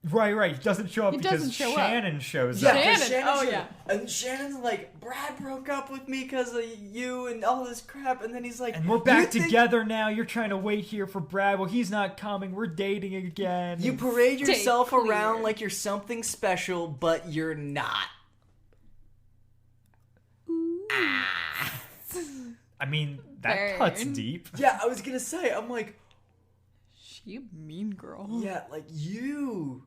right. He doesn't show up He because doesn't show up. Shannon shows Yeah, up. 'cause Shannon, oh, showed yeah. up. And Shannon's like, Brad broke up with me because of you and all this crap. And then he's like, And we're back "You think together now. You're trying to wait here for Brad. Well, he's not coming. We're dating again. You parade Stay yourself clear. around like you're something special, but you're not. I mean, that Burn. cuts deep. Yeah, I was gonna say, I'm like, She a mean girl. yeah, like you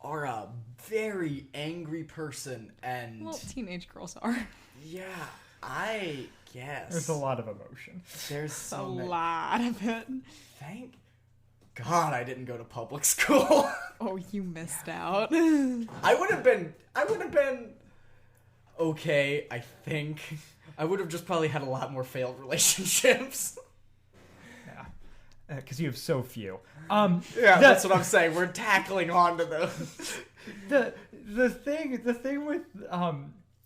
are a very angry person, and Well, teenage girls are. yeah, I guess There's a lot of emotion. There's A so many. lot of it. Thank God I didn't go to public school. Oh, you missed out. I would have been okay, I think. I would have just probably had a lot more failed relationships. Yeah. Because you have so few. Yeah, that's what I'm saying. We're tackling onto those. The thing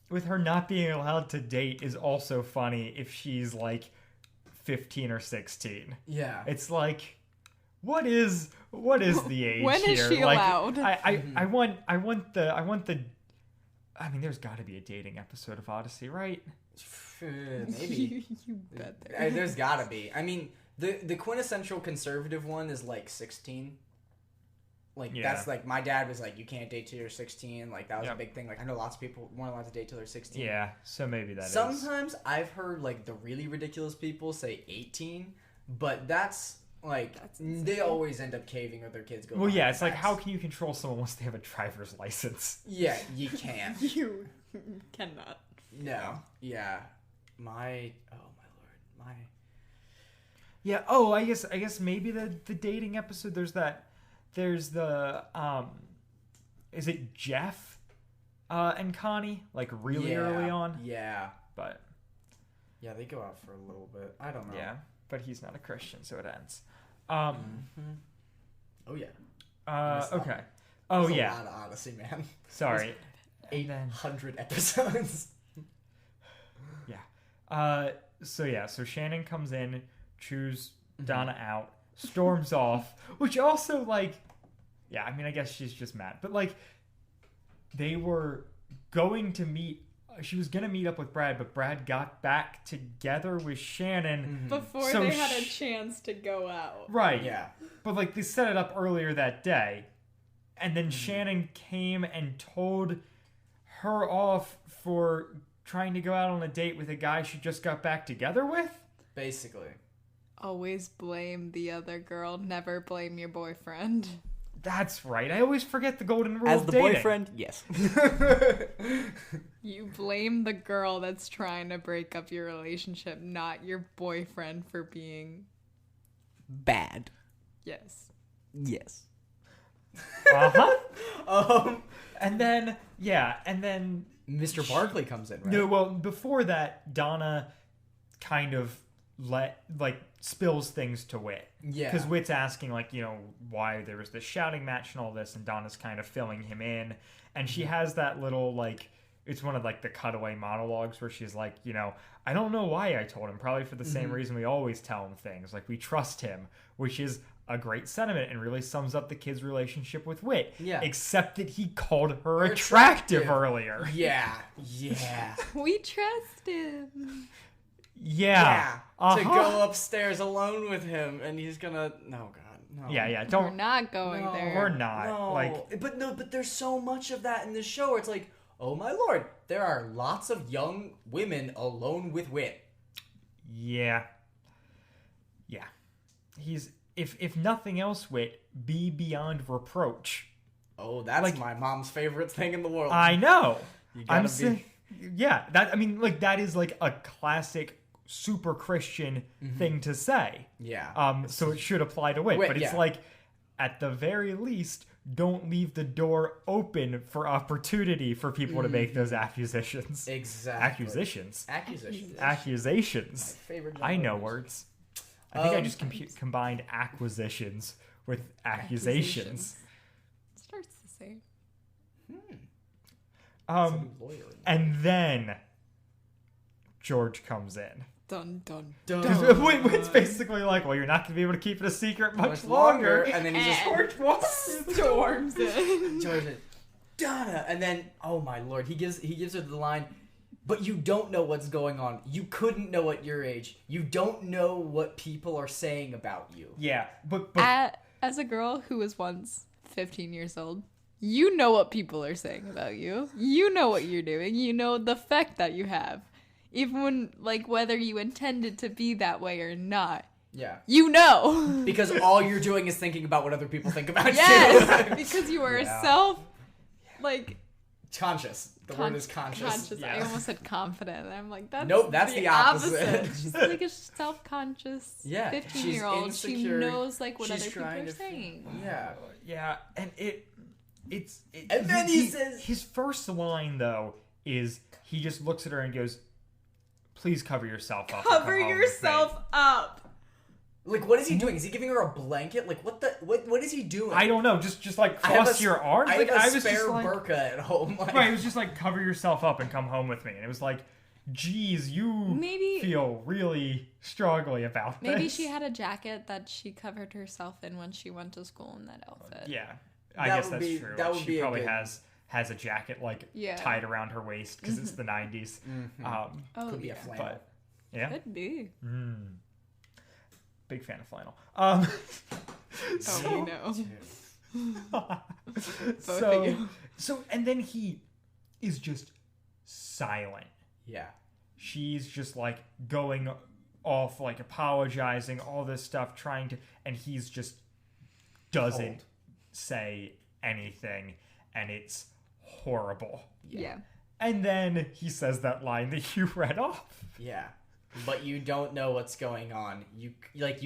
with her not being allowed to date is also funny if she's like 15 or 16. Yeah. It's like, what is the age When here? is she Like, allowed? I want the. I mean, there's got to be a dating episode of Odyssey, right? Maybe. You bet there. There's gotta be. I mean, the quintessential conservative one is like 16. Like, Yeah. that's like, my dad was like, you can't date till you're 16. Like, that was a Yep. big thing. Like, I know lots of people weren't allowed to date till they're 16. Yeah, so maybe that is. Sometimes I've heard, like, the really ridiculous people say 18, but that's, like, they always end up caving or their kids go Well, yeah, behind it's their like, backs. how can you control someone once they have a driver's license? Yeah, you can't. You cannot. No. Yeah. Oh, my Lord. My... Yeah. Oh, I guess maybe the dating episode. There's the is it Jeff and Connie, like really early on? Yeah. But Yeah, they go out for a little bit. I don't know. yeah, but he's not a Christian, so it ends. Oh, yeah. missed that Okay. one. Oh There's yeah. a lot of Odyssey, man. Sorry. And then 800 episodes. yeah. So Shannon comes in, chews Donna out, storms off, which also, like, yeah, I mean, I guess she's just mad. But, like, they were going to meet, she was going to meet up with Brad, but Brad got back together with Shannon. Before So they had a chance to go out. Right. Yeah. But, like, they set it up earlier that day. And then Shannon came and told her off for trying to go out on a date with a guy she just got back together with? Basically. Always blame the other girl. Never blame your boyfriend. That's right. I always forget the golden rule As of the dating. boyfriend, yes. You blame the girl that's trying to break up your relationship, not your boyfriend for being... Bad. Yes. Yes. Uh-huh. And then Mr. Barkley comes in, right? no, well, before that, Donna kind of spills things to Whit. Yeah. Because Whit's asking, like, you know, why there was this shouting match and all this, and Donna's kind of filling him in. And she has that little, like, it's one of, like, the cutaway monologues where she's like, you know, I don't know why I told him. Probably for the same reason we always tell him things. Like, we trust him, which is a great sentiment and really sums up the kid's relationship with Whit. Yeah. Except that he called her attractive earlier. Yeah. Yeah. We trust him. Yeah. To go upstairs alone with him, and he's gonna... No, God. No. Yeah, We're don't... not going No. there. We're not. No. Like, But there's so much of that in this show where it's like, oh my Lord, there are lots of young women alone with Whit. yeah. Yeah. He's... If nothing else, Whit, be beyond reproach. Oh, that's Like- my mom's favorite thing in the world. I know. You gotta I'm be... saying... Yeah, that is like a classic super Christian thing to say. Yeah. So it should apply to Whit, Whit, but it's yeah. like, at the very least, don't leave the door open for opportunity for people to make those accusations. Exactly. Accusations. Accusations. Accusations. Favorite I know words. words. I think I just combined acquisitions with accusations. Starts the same. And then George comes in. Dun dun. It's basically like, well, you're not going to be able to keep it a secret much longer. And then he just Storms in. George said, Donna, and then oh my Lord, he gives her the line, but you don't know what's going on. You couldn't know at your age. You don't know what people are saying about you. Yeah, but As a girl who was once 15 years old, you know what people are saying about you. You know what you're doing. You know the effect that you have. even when, like, whether you intended to be that way or not. Yeah. You know. Because all you're doing is thinking about what other people think about you. Yes, because you are conscious. The word is conscious. Yeah. I almost said confident. I'm like, that's nope, that's the opposite. She's like a self-conscious 15-year-old. She knows like what other people are saying. Yeah, and and then he says his first line though is he just looks at her and goes, "Please cover yourself up. Cover yourself up." Like, what is he doing? Is he giving her a blanket? Like, what is he doing? I don't know. Just like cross your arms. I like have a I was spare just like, burqa at home. Like, right, it was just like cover yourself up and come home with me. And it was like, geez, you feel really strongly about this. Maybe she had a jacket that she covered herself in when she went to school in that outfit. Yeah, I guess that's true. That would she probably has a jacket like Yeah. tied around her waist because it's the 90s. Could be a flannel. But, yeah. Could be. Big fan of flannel. We know. Both of you. So, and then he is just silent. Yeah. She's just like going off, like apologizing, all this stuff, trying to, and he's just doesn't say anything, and it's horrible. Yeah. And then he says that line that you read off. Yeah. But you don't know what's going on. You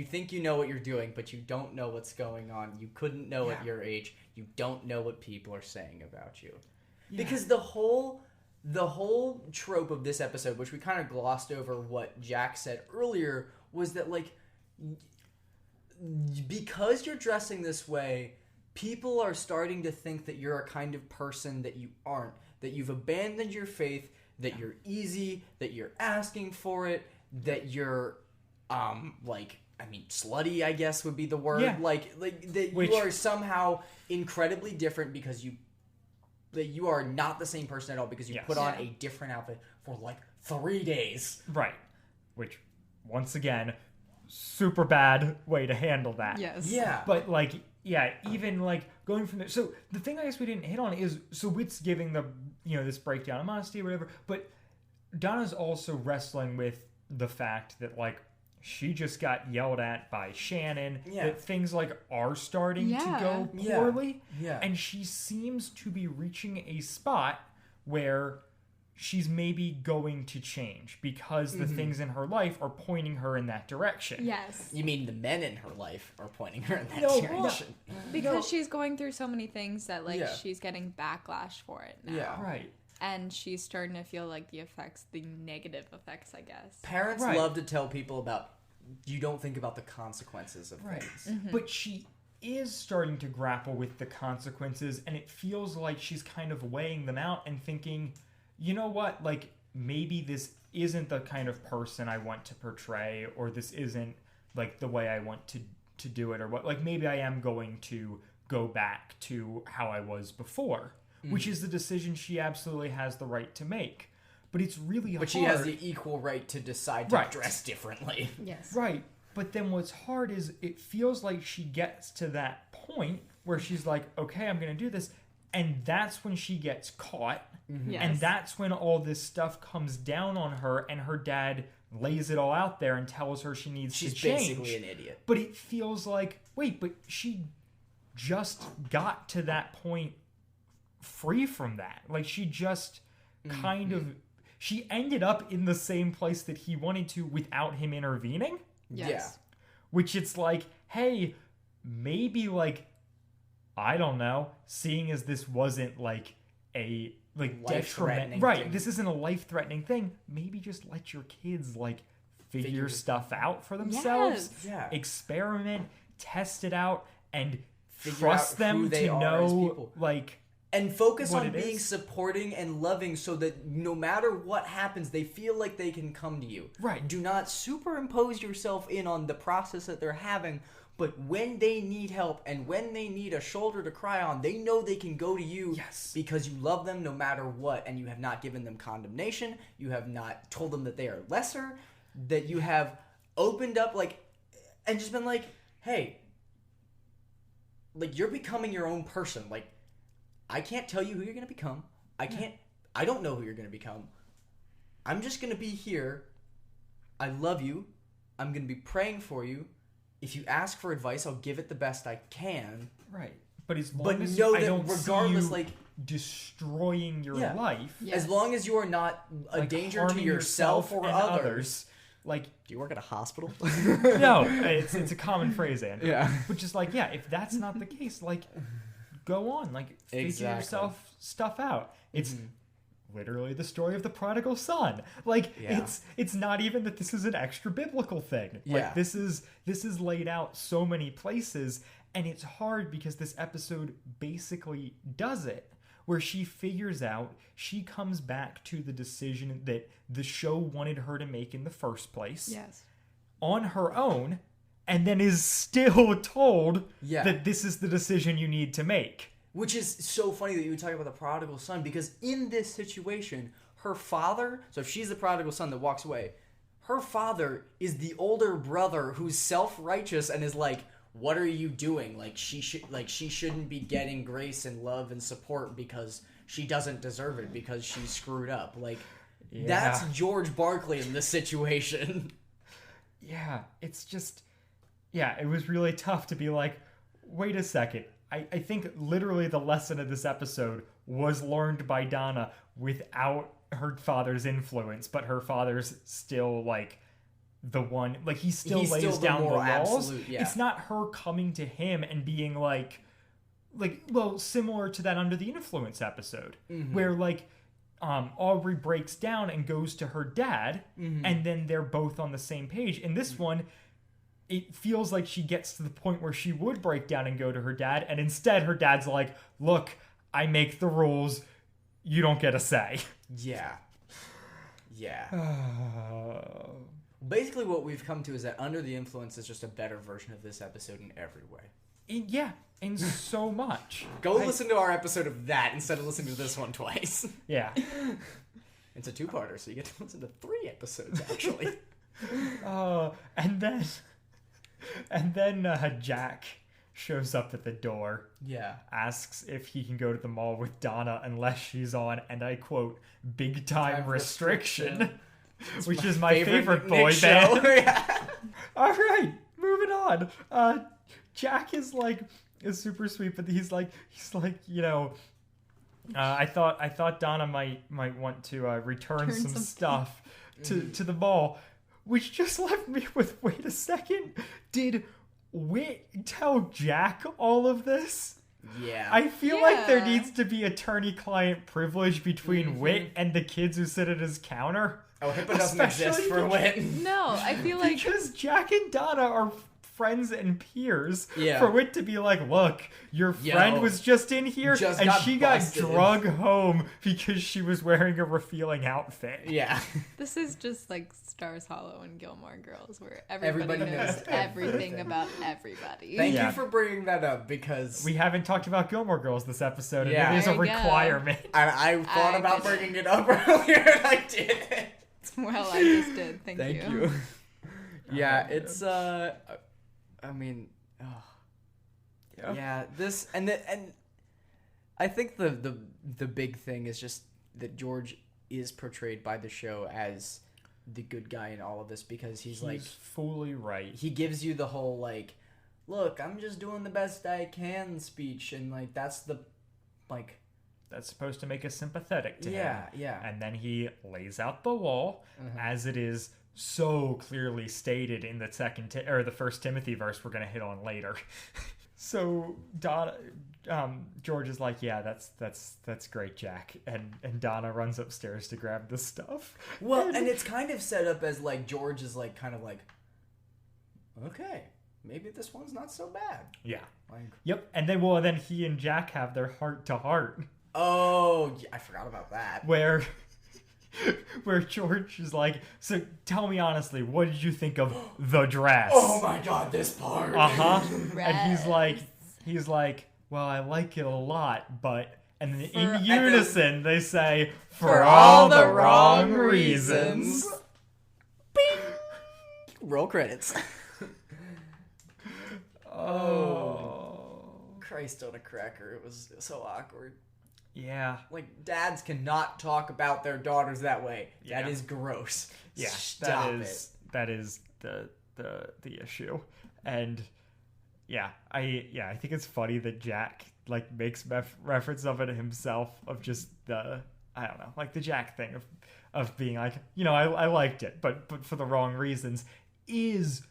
think you know what you're doing, but you don't know what's going on. You couldn't know at your age. You don't know what people are saying about you. Yeah. Because the whole trope of this episode, which we kind of glossed over what Jack said earlier, was that like because you're dressing this way, people are starting to think that you're a kind of person that you aren't, that you've abandoned your faith, that you're easy, that you're asking for it, that you're slutty, I guess would be the word. Yeah. Like that you are somehow incredibly different because you are not the same person at all because you put on a different outfit for like 3 days. Right. Which once again, super bad way to handle that. Yes. Yeah. But like, yeah, even like going from there. So the thing I guess we didn't hit on is, so Whit's giving the, this breakdown of modesty or whatever, but Donna's also wrestling with the fact that like she just got yelled at by Shannon, that things like are starting to go poorly. Yeah. And she seems to be reaching a spot where she's maybe going to change because the things in her life are pointing her in that direction. Yes. You mean the men in her life are pointing her in that direction? Because she's going through so many things that like she's getting backlash for it now. Yeah. Right. And she's starting to feel like the negative effects, I guess. Parents love to tell people about, you don't think about the consequences of things. Mm-hmm. But she is starting to grapple with the consequences, and it feels like she's kind of weighing them out and thinking, you know what, like, maybe this isn't the kind of person I want to portray, or this isn't, like, the way I want to do it, or what, like, maybe I am going to go back to how I was before, which is the decision she absolutely has the right to make. But it's really hard. But she has the equal right to decide to dress differently. Yes. Right. But then what's hard is it feels like she gets to that point where she's like, okay, I'm going to do this. And that's when she gets caught. Mm-hmm. Yes. And that's when all this stuff comes down on her, and her dad lays it all out there and tells her she needs to change. She's basically an idiot. But it feels like, wait, but she just got to that point free from that. Like, she just kind of... She ended up in the same place that he wanted to without him intervening. Yes. Yeah. Which it's like, hey, maybe like, I don't know, seeing as this wasn't like a detriment, right? Thing. This isn't a life-threatening thing. Maybe just let your kids like figure stuff out for themselves. Yes. Yeah. Experiment, test it out, and Figure trust out them who they to are as know people. like. And focus what on it being is. supporting and loving so that no matter what happens, they feel like they can come to you. Right. Do not superimpose yourself in on the process that they're having, but when they need help and when they need a shoulder to cry on, they know they can go to you because you love them no matter what, and you have not given them condemnation, you have not told them that they are lesser, that you have opened up and just been like, hey, you're becoming your own person. I can't tell you who you're going to become. I don't know who you're going to become. I'm just going to be here. I love you. I'm going to be praying for you. If you ask for advice, I'll give it the best I can. Right. But as long as know I that don't regardless, see you destroying your Yeah. life. Yes. As long as you are not a danger to harming yourself or and others. Like, Do you work at a hospital? no, it's a common phrase, Andrew. Yeah. Which is like, if that's not the case, like, go on, like, figure Exactly. yourself stuff out. It's literally the story of the prodigal son. Like, Yeah. it's not even that this is an extra biblical thing. Yeah. Like, this is laid out so many places, and it's hard because this episode basically does it. Where she figures out, she comes back to the decision that the show wanted her to make in the first place. Yes. On her own, and then is still told Yeah. that this is the decision you need to make. Which is so funny that you would talk about the prodigal son, because in this situation, her father, so if she's the prodigal son that walks away, her father is the older brother who's self-righteous and is like, what are you doing? Like, she shouldn't be getting grace and love and support because she doesn't deserve it because she screwed up. Like, that's George Barkley in this situation. Yeah, it's just... Yeah, it was really tough to be like, wait a second. I think literally the lesson of this episode was learned by Donna without her father's influence, but her father's still, like... the one, like, he still lays still the down the moral laws. absolute, yeah. It's not her coming to him and being like, well, similar to that Under the Influence episode, where, like, Aubrey breaks down and goes to her dad, and then they're both on the same page. In this one, it feels like she gets to the point where she would break down and go to her dad, and instead her dad's like, look, I make the rules, you don't get a say. Yeah. Basically, what we've come to is that Under the Influence is just a better version of this episode in every way. In so much. Go listen to our episode of that instead of listening to this one twice. Yeah. It's a two-parter, so you get to listen to 3 episodes, actually. And then Jack shows up at the door. Yeah. Asks if he can go to the mall with Donna unless she's on, and I quote, big time restriction. Which is my favorite boy band. Yeah. All right, moving on. Jack is super sweet, but he's like, you know, I thought Donna might want to return some stuff to the mall, which just left me with, wait a second, did Whit tell Jack all of this? Yeah. I feel like there needs to be attorney-client privilege between Whit and the kids who sit at his counter. Oh, HIPAA doesn't exist for Whit. No, I feel like... Because Jack and Donna are friends and peers. Yeah. For Whit to be like, look, your friend was just in here and she got drug home because she was wearing a revealing outfit. Yeah. This is just like Stars Hollow and Gilmore Girls, where everybody knows knows everything about everybody. Thank you for bringing that up, because... We haven't talked about Gilmore Girls this episode, and Yeah. it is a There you go. requirement. And I thought about bringing it up earlier, and I didn't. Well, I just did. Thank you. Yeah, it's I mean, yeah. This and I think the big thing is just that George is portrayed by the show as the good guy in all of this, because he's like fully right. He gives you the whole like, look, I'm just doing the best I can speech, and like that's supposed to make us sympathetic to him. Yeah. And then he lays out the law as it is so clearly stated in the the first Timothy verse we're going to hit on later. So George is like, yeah, that's great, Jack. And Donna runs upstairs to grab the stuff. Well, and it's kind of set up as like George is like kind of like, okay, maybe this one's not so bad. Yeah. Like, yep. And then he and Jack have their heart to heart. Oh, yeah, I forgot about that. Where George is like, so tell me honestly, what did you think of the dress? Oh my god, this part. And he's like, well, I like it a lot, but, and in unison they say, for all the wrong reasons. Bing! Roll credits. Oh. Christ on a cracker. It was so awkward. Yeah. Like, dads cannot talk about their daughters that way. Yeah. That is gross. Yeah, Stop that is the issue. And I think it's funny that Jack like makes reference of it himself, of just the, I don't know, like the Jack thing of being like, I liked it, but for the wrong reasons, is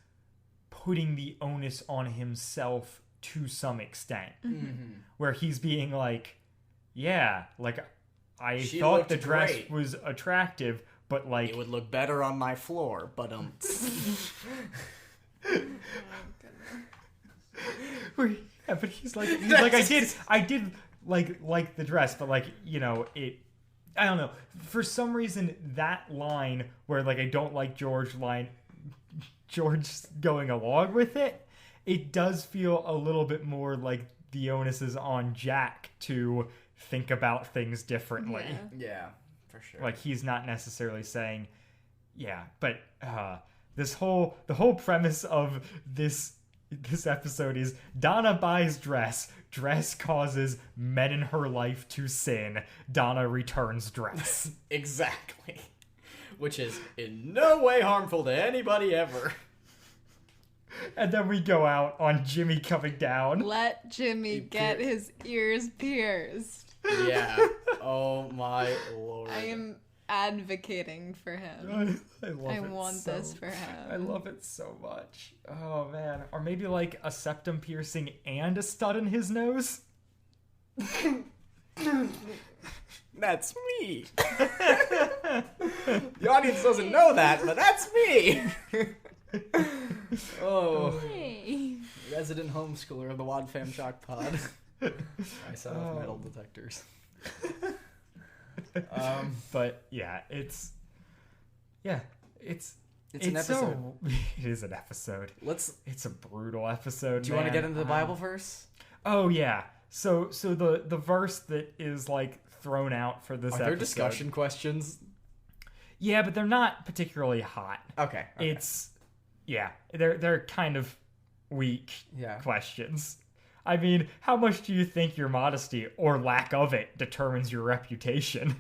putting the onus on himself to some extent, where he's being like, yeah, like I She thought looked the dress great. was attractive, but like It would look better on my floor, but yeah, but he's like I did like the dress, but like, it, I don't know, for some reason that line where like I don't like George going along with it does feel a little bit more like the onus is on Jack to think about things differently. yeah, for sure. Like, he's not necessarily saying, but the whole premise of this episode is Donna buys dress causes men in her life to sin, Donna returns dress. Exactly. Which is in no way harmful to anybody ever. And then we go out on Jimmy coming down. Let Jimmy get his ears pierced. Yeah. Oh my lord. I am advocating for him. I love I it want so- this for him. I love it so much. Oh man. Or maybe like a septum piercing and a stud in his nose? That's me. The audience doesn't know that, but that's me. Oh. Hey. Resident homeschooler of the Wad Fam Shock Pod. I set off metal detectors. But yeah, it's an episode. It is an episode. It's a brutal episode. Do you want to get into the Bible verse? Oh yeah. So the verse that is like thrown out for this Are episode. there discussion questions? Yeah, but they're not particularly hot. Okay. It's they're kind of weak questions. I mean, how much do you think your modesty or lack of it determines your reputation?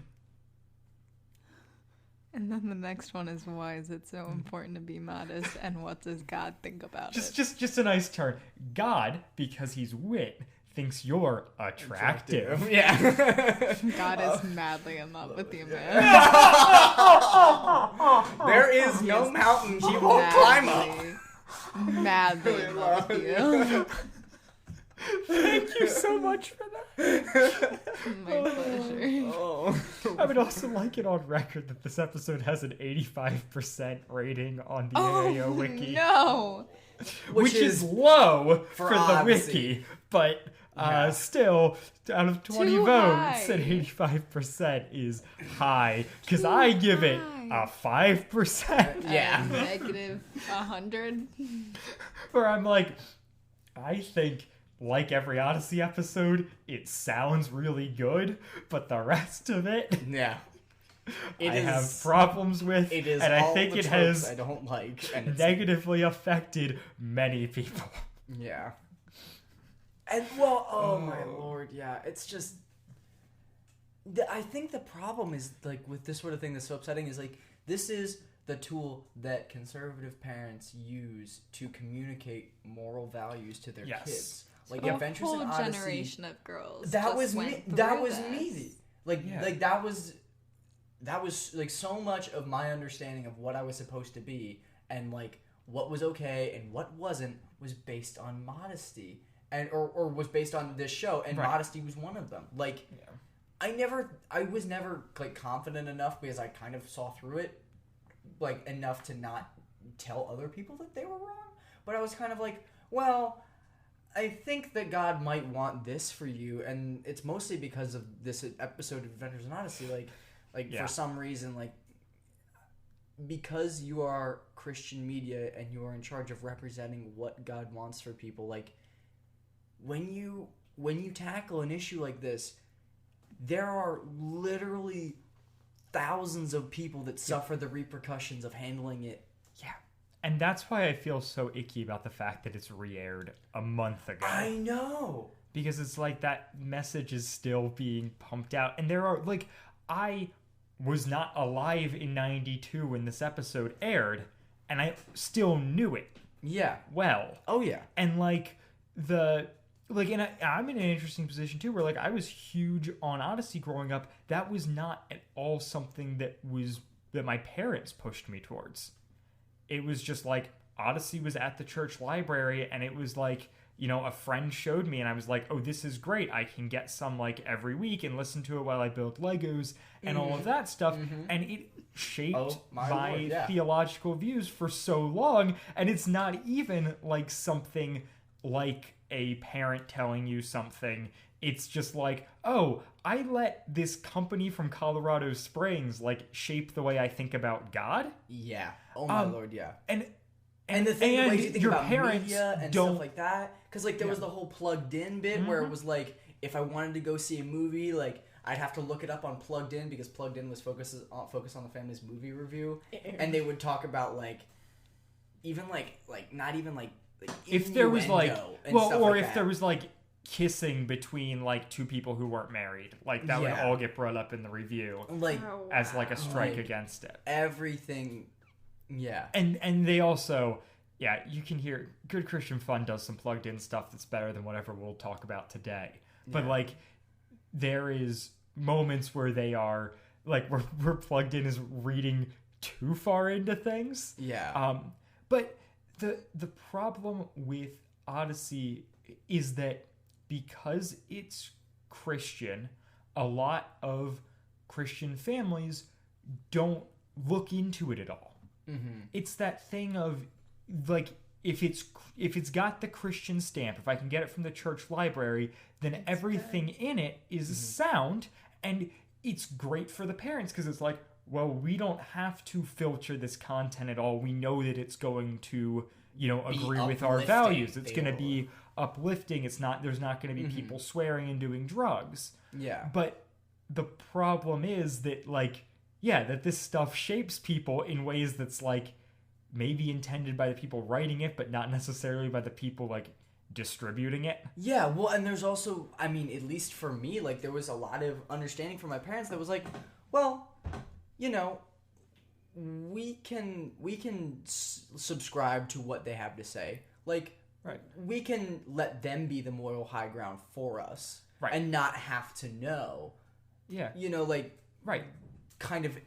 And then the next one is, why is it so important to be modest, and what does God think about it? Just a nice turn. God, because he's wit, thinks you're attractive. Yeah. God is madly in love with you, man. There is no mountain he won't climb up. Madly in love with you. Thank you so much for that. My pleasure. Oh. I would also like it on record that this episode has an 85% rating on the AAO wiki. No. Which is low for the Odyssey. wiki, but still, out of 20 Too votes, high. an 85% is high, because I give it a 5%. Yeah. Negative 100. Where I'm like, I think, like every Odyssey episode, it sounds really good, but the rest of it, Yeah. I have problems with, It is and I all think the it tropes has I don't like, and it's negatively affected many people. yeah. And well, oh my lord, yeah. It's just, I think the problem is like with this sort of thing that's so upsetting is like this is the tool that conservative parents use to communicate moral values to their kids. Like A Adventures whole in Odyssey. generation of girls. That just was went me. That through was this. me. Like that was like so much of my understanding of what I was supposed to be and like what was okay and what wasn't was based on modesty and or was based on this show, and modesty was one of them. Like I was never like confident enough because I kind of saw through it like enough to not tell other people that they were wrong, but I was kind of like, well, I think that God might want this for you, and it's mostly because of this episode of Adventures in Odyssey. Like for some reason, like because you are Christian media and you are in charge of representing what God wants for people. Like when you tackle an issue like this, there are literally thousands of people that suffer the repercussions of handling it. Yeah. And that's why I feel so icky about the fact that it's re-aired a month ago. I know. because it's like that message is still being pumped out. And there are, like, I was not alive in 92 when this episode aired, and I still knew it. Yeah. Well. Oh, yeah. And, like, and I'm in an interesting position, too, where, like, I was huge on Odyssey growing up. That was not at all something that my parents pushed me towards. It was just, like, Odyssey was at the church library, and it was, like, you know, a friend showed me, and I was like, oh, this is great. I can get some, like, every week and listen to it while I build Legos and all of that stuff. And it shaped my theological views for so long, and it's not even, like, something like a parent telling you something. It's just like, oh, I let this company from Colorado Springs, like, shape the way I think about God. Yeah. Oh, my Lord, yeah. And the thing, the ways you think your about parents media and don't, stuff like that. Because, like, there was the whole Plugged In bit where it was, like, if I wanted to go see a movie, like, I'd have to look it up on Plugged In because Plugged In was focused on the family's movie review. And they would talk about, like, even, like not even, like if there was, like, well, or like if there was, like, kissing between, like, two people who weren't married. Like, that would all get brought up in the review. Like, as, like, a strike against it. Everything... Yeah. And they also, you can hear Good Christian Fun does some plugged in stuff that's better than whatever we'll talk about today. But like there is moments where they are like where plugged in is reading too far into things. Yeah. But the problem with Odyssey is that because it's Christian, a lot of Christian families don't look into it at all. Mm-hmm. It's that thing of like if it's got the Christian stamp, if I can get it from the church library, then it's everything good. In it is sound, and it's great for the parents because it's like, well, we don't have to filter this content at all. We know that it's going to, you know, agree with our values. It's going to be uplifting. There's not going to be people swearing and doing drugs. Yeah. But the problem is that like, that this stuff shapes people in ways that's like maybe intended by the people writing it, but not necessarily by the people like distributing it. Yeah, well, and there's also, I mean, at least for me, like there was a lot of understanding from my parents that was like, well, you know, we can subscribe to what they have to say. Like, we can let them be the moral high ground for us, and not have to know. Yeah, you know, like kind of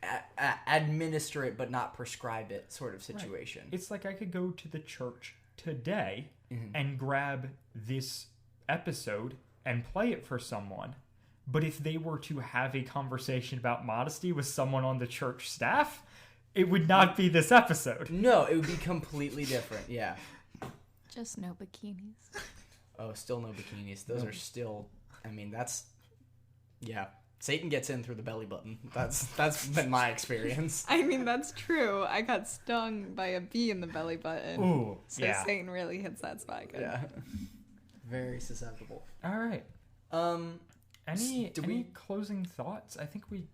administer it but not prescribe it sort of situation. It's like I could go to the church today and grab this episode and play it for someone, but if they were to have a conversation about modesty with someone on the church staff, it would not be this episode. No, it would be completely different. Yeah. Just no bikinis. Oh, still no bikinis. Those are still, I mean, that's, yeah. Satan gets in through the belly button. That's been my experience. I mean, that's true. I got stung by a bee in the belly button. Ooh, so Satan really hits that spot good. Yeah. Very susceptible. All right. Any closing thoughts? I think we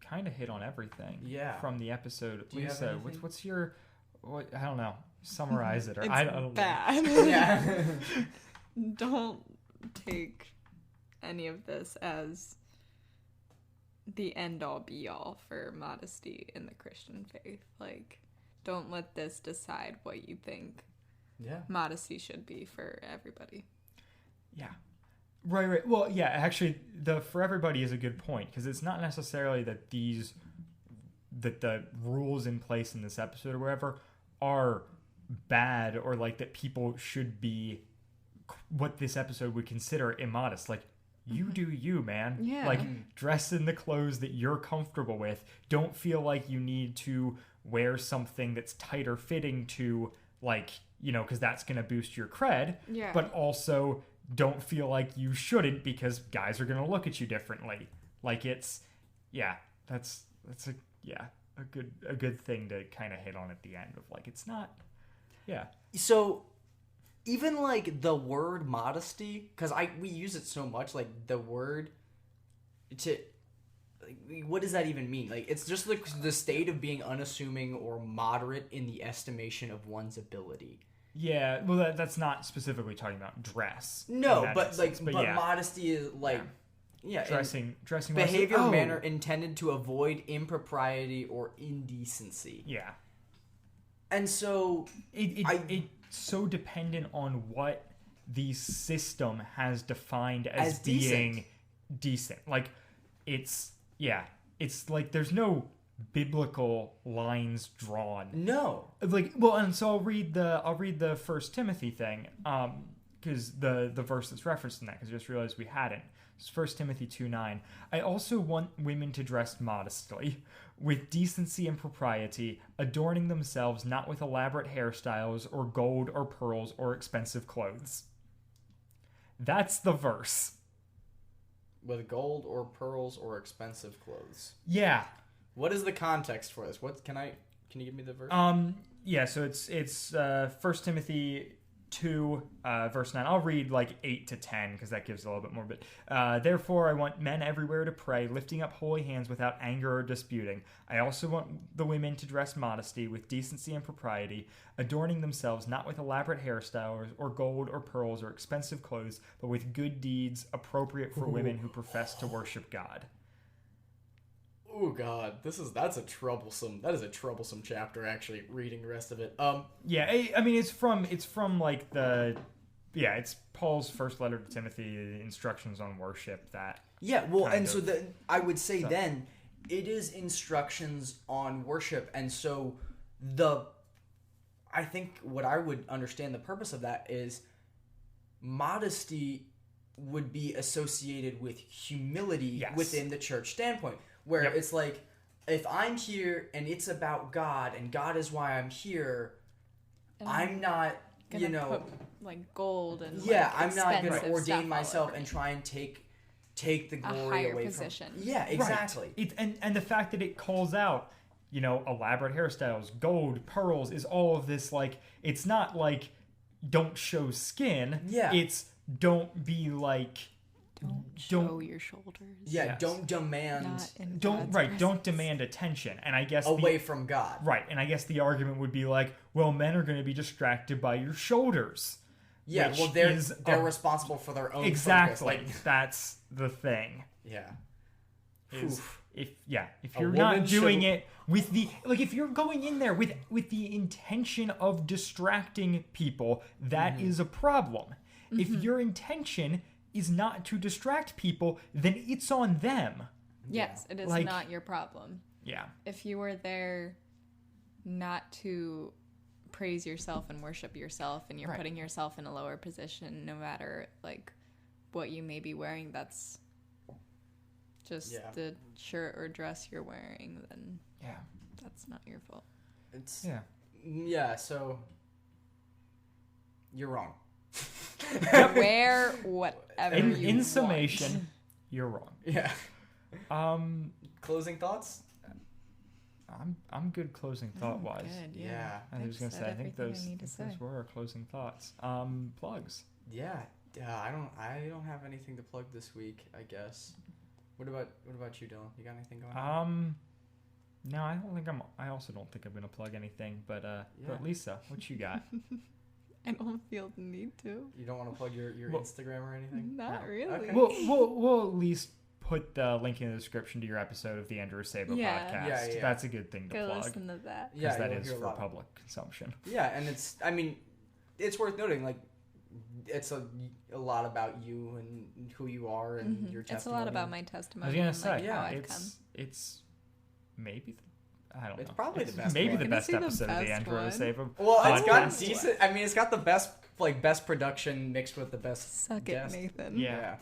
kind of hit on everything. Yeah. From the episode. Do you Lisa, have anything? what's your? I don't know. Summarize it, or it's I don't bad. know. Yeah. Don't take any of this as the end-all be-all for modesty in the Christian faith. Like, don't let this decide what you think modesty should be for everybody. Yeah. Right. Well, yeah, actually, the for everybody is a good point, because it's not necessarily that the rules in place in this episode or whatever are bad, or like that people should be what this episode would consider immodest. Like, you do you, man. Yeah. Like, dress in the clothes that you're comfortable with. Don't feel like you need to wear something that's tighter fitting to, like, you know, because that's going to boost your cred. Yeah. But also don't feel like you shouldn't, because guys are going to look at you differently. Like, it's, that's a good thing to kind of hit on at the end of, like, it's not, So, even, like, the word modesty, because we use it so much, like, the word to, like, what does that even mean? Like, it's just the state of being unassuming or moderate in the estimation of one's ability. Yeah, well, that's not specifically talking about dress. No, in that but instance, but yeah. modesty is like yeah, dressing behavior oh. manner intended to avoid impropriety or indecency. Yeah. And so it's so dependent on what the system has defined as being decent. Like it's like there's no biblical lines drawn. No. Like, well, and so I'll read the First Timothy thing, because the verse that's referenced in that, because I just realized we hadn't. It's 1 Timothy 2:9. I also want women to dress modestly, with decency and propriety, adorning themselves not with elaborate hairstyles or gold or pearls or expensive clothes. That's the verse. With gold or pearls or expensive clothes. Yeah. What is the context for this? Can you give me the verse? Yeah, so it's 1 Timothy 2, verse 9. I'll read like 8 to 10 because that gives a little bit more. But therefore, I want men everywhere to pray, lifting up holy hands without anger or disputing. I also want the women to dress modesty with decency and propriety, adorning themselves not with elaborate hairstyles or gold or pearls or expensive clothes, but with good deeds appropriate for women who profess to worship God. Oh God, that's a troublesome chapter. Actually, reading the rest of it. Yeah, I mean it's from like it's Paul's first letter to Timothy, instructions on worship. That I would say then it is instructions on worship, and so I think what I would understand the purpose of that is modesty would be associated with humility within the church standpoint. Where it's like, if I'm here and it's about God and God is why I'm here, I'm not, put, like gold and I'm not going to ordain myself and try and take the glory away position. From. Yeah, exactly. Right. And the fact that it calls out, elaborate hairstyles, gold, pearls, is all of this like it's not like don't show skin. Yeah, it's don't be like. Don't show your shoulders. Yeah, yes. Don't demand. Don't demand attention. And I guess away from God. Right, and I guess the argument would be like, well, men are going to be distracted by your shoulders. Yeah, well, they're responsible for their own. Exactly, focus. Like, that's the thing. Yeah. If you're not doing it with if you're going in there with the intention of distracting people, that is a problem. Mm-hmm. If your intention is not to distract people, then it's on them. Yes, it is not your problem. Yeah. If you were there not to praise yourself and worship yourself, and you're putting yourself in a lower position, no matter like what you may be wearing, that's just the shirt or dress you're wearing, then that's not your fault. So you're wrong. Wear whatever in summation, you're wrong. Yeah. Closing thoughts? I'm good closing thought wise. Good, yeah. I was gonna say I think those were our closing thoughts. Plugs. Yeah. I don't have anything to plug this week, I guess. What about you, Dylan? You got anything going on? No, I also don't think I'm gonna plug anything, but Lisa, what you got? I don't feel the need to. You don't want to plug your Instagram or anything? Not really. Okay. We'll at least put the link in the description to your episode of the Andrew Sabo podcast. Yeah. That's a good thing to Go plug. listen to that. Because that is for public consumption. Yeah, and it's worth noting, like, it's a lot about you and who you are and your testimony. It's a lot about my testimony. I was gonna say, how I've come. It's maybe. I don't know. It's probably the best. Maybe one. the best episode of the Andrew Sabo. Well, it's got decent. I mean, it's got the best production mixed with the best. Suck guest. it, Nathan. Yeah.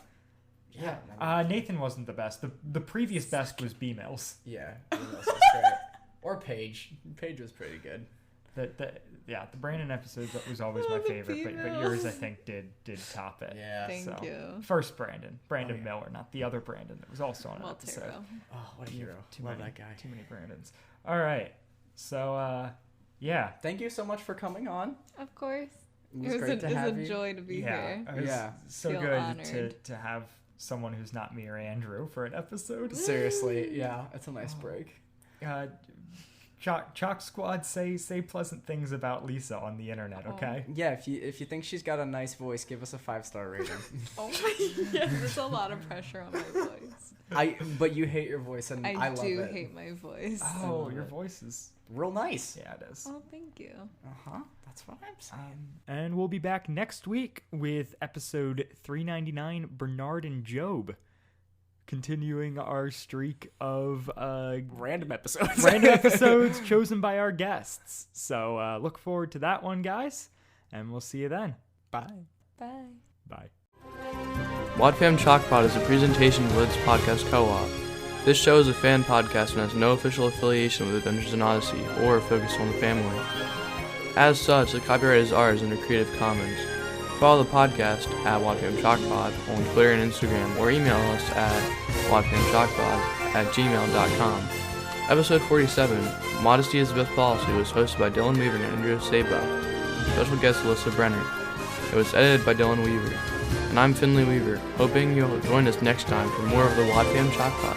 Nathan wasn't the best. The previous best was B-Mills. Yeah, B-Mills was great. Or Paige. Paige was pretty good. The Brandon episode was always my favorite, but yours I think did top it. Yeah, thank you. First Brandon Miller, not the other Brandon that was also on an episode. Oh, what a hero! Love that guy. Too many Brandons. All right, so thank you so much for coming on. Of course, it was great to have you. It was a joy to be here. So feel good honored. to have someone who's not me or Andrew for an episode. Seriously, yeah, it's a nice break. Chalk Squad, say pleasant things about Lisa on the internet, okay? Yeah, if you think she's got a nice voice, give us a 5-star rating. Oh my god, there's a lot of pressure on my voice. But you hate your voice, and I love it. I do hate my voice. Oh, your voice is real nice. Yeah, it is. Oh, thank you. That's what I'm saying. And we'll be back next week with episode 399, Bernard and Job. Continuing our streak of random episodes. Random episodes chosen by our guests. So look forward to that one, guys. And we'll see you then. Bye. Bye. Bye. Wadfam Chalkpod is a presentation of Lids Podcast Co-op. This show is a fan podcast and has no official affiliation with Adventures in Odyssey or focus on the family. As such, the copyright is ours under Creative Commons. Follow the podcast at Wadfam Chalkpod on Twitter and Instagram, or email us at wadfamchalkpod@gmail.com. Episode 47, Modesty is the Best Policy, was hosted by Dylan Weaver and Andrew Sabo. Special guest Alyssa Brenner. It was edited by Dylan Weaver. And I'm Finley Weaver, hoping you'll join us next time for more of the Wadfam Chalkpod.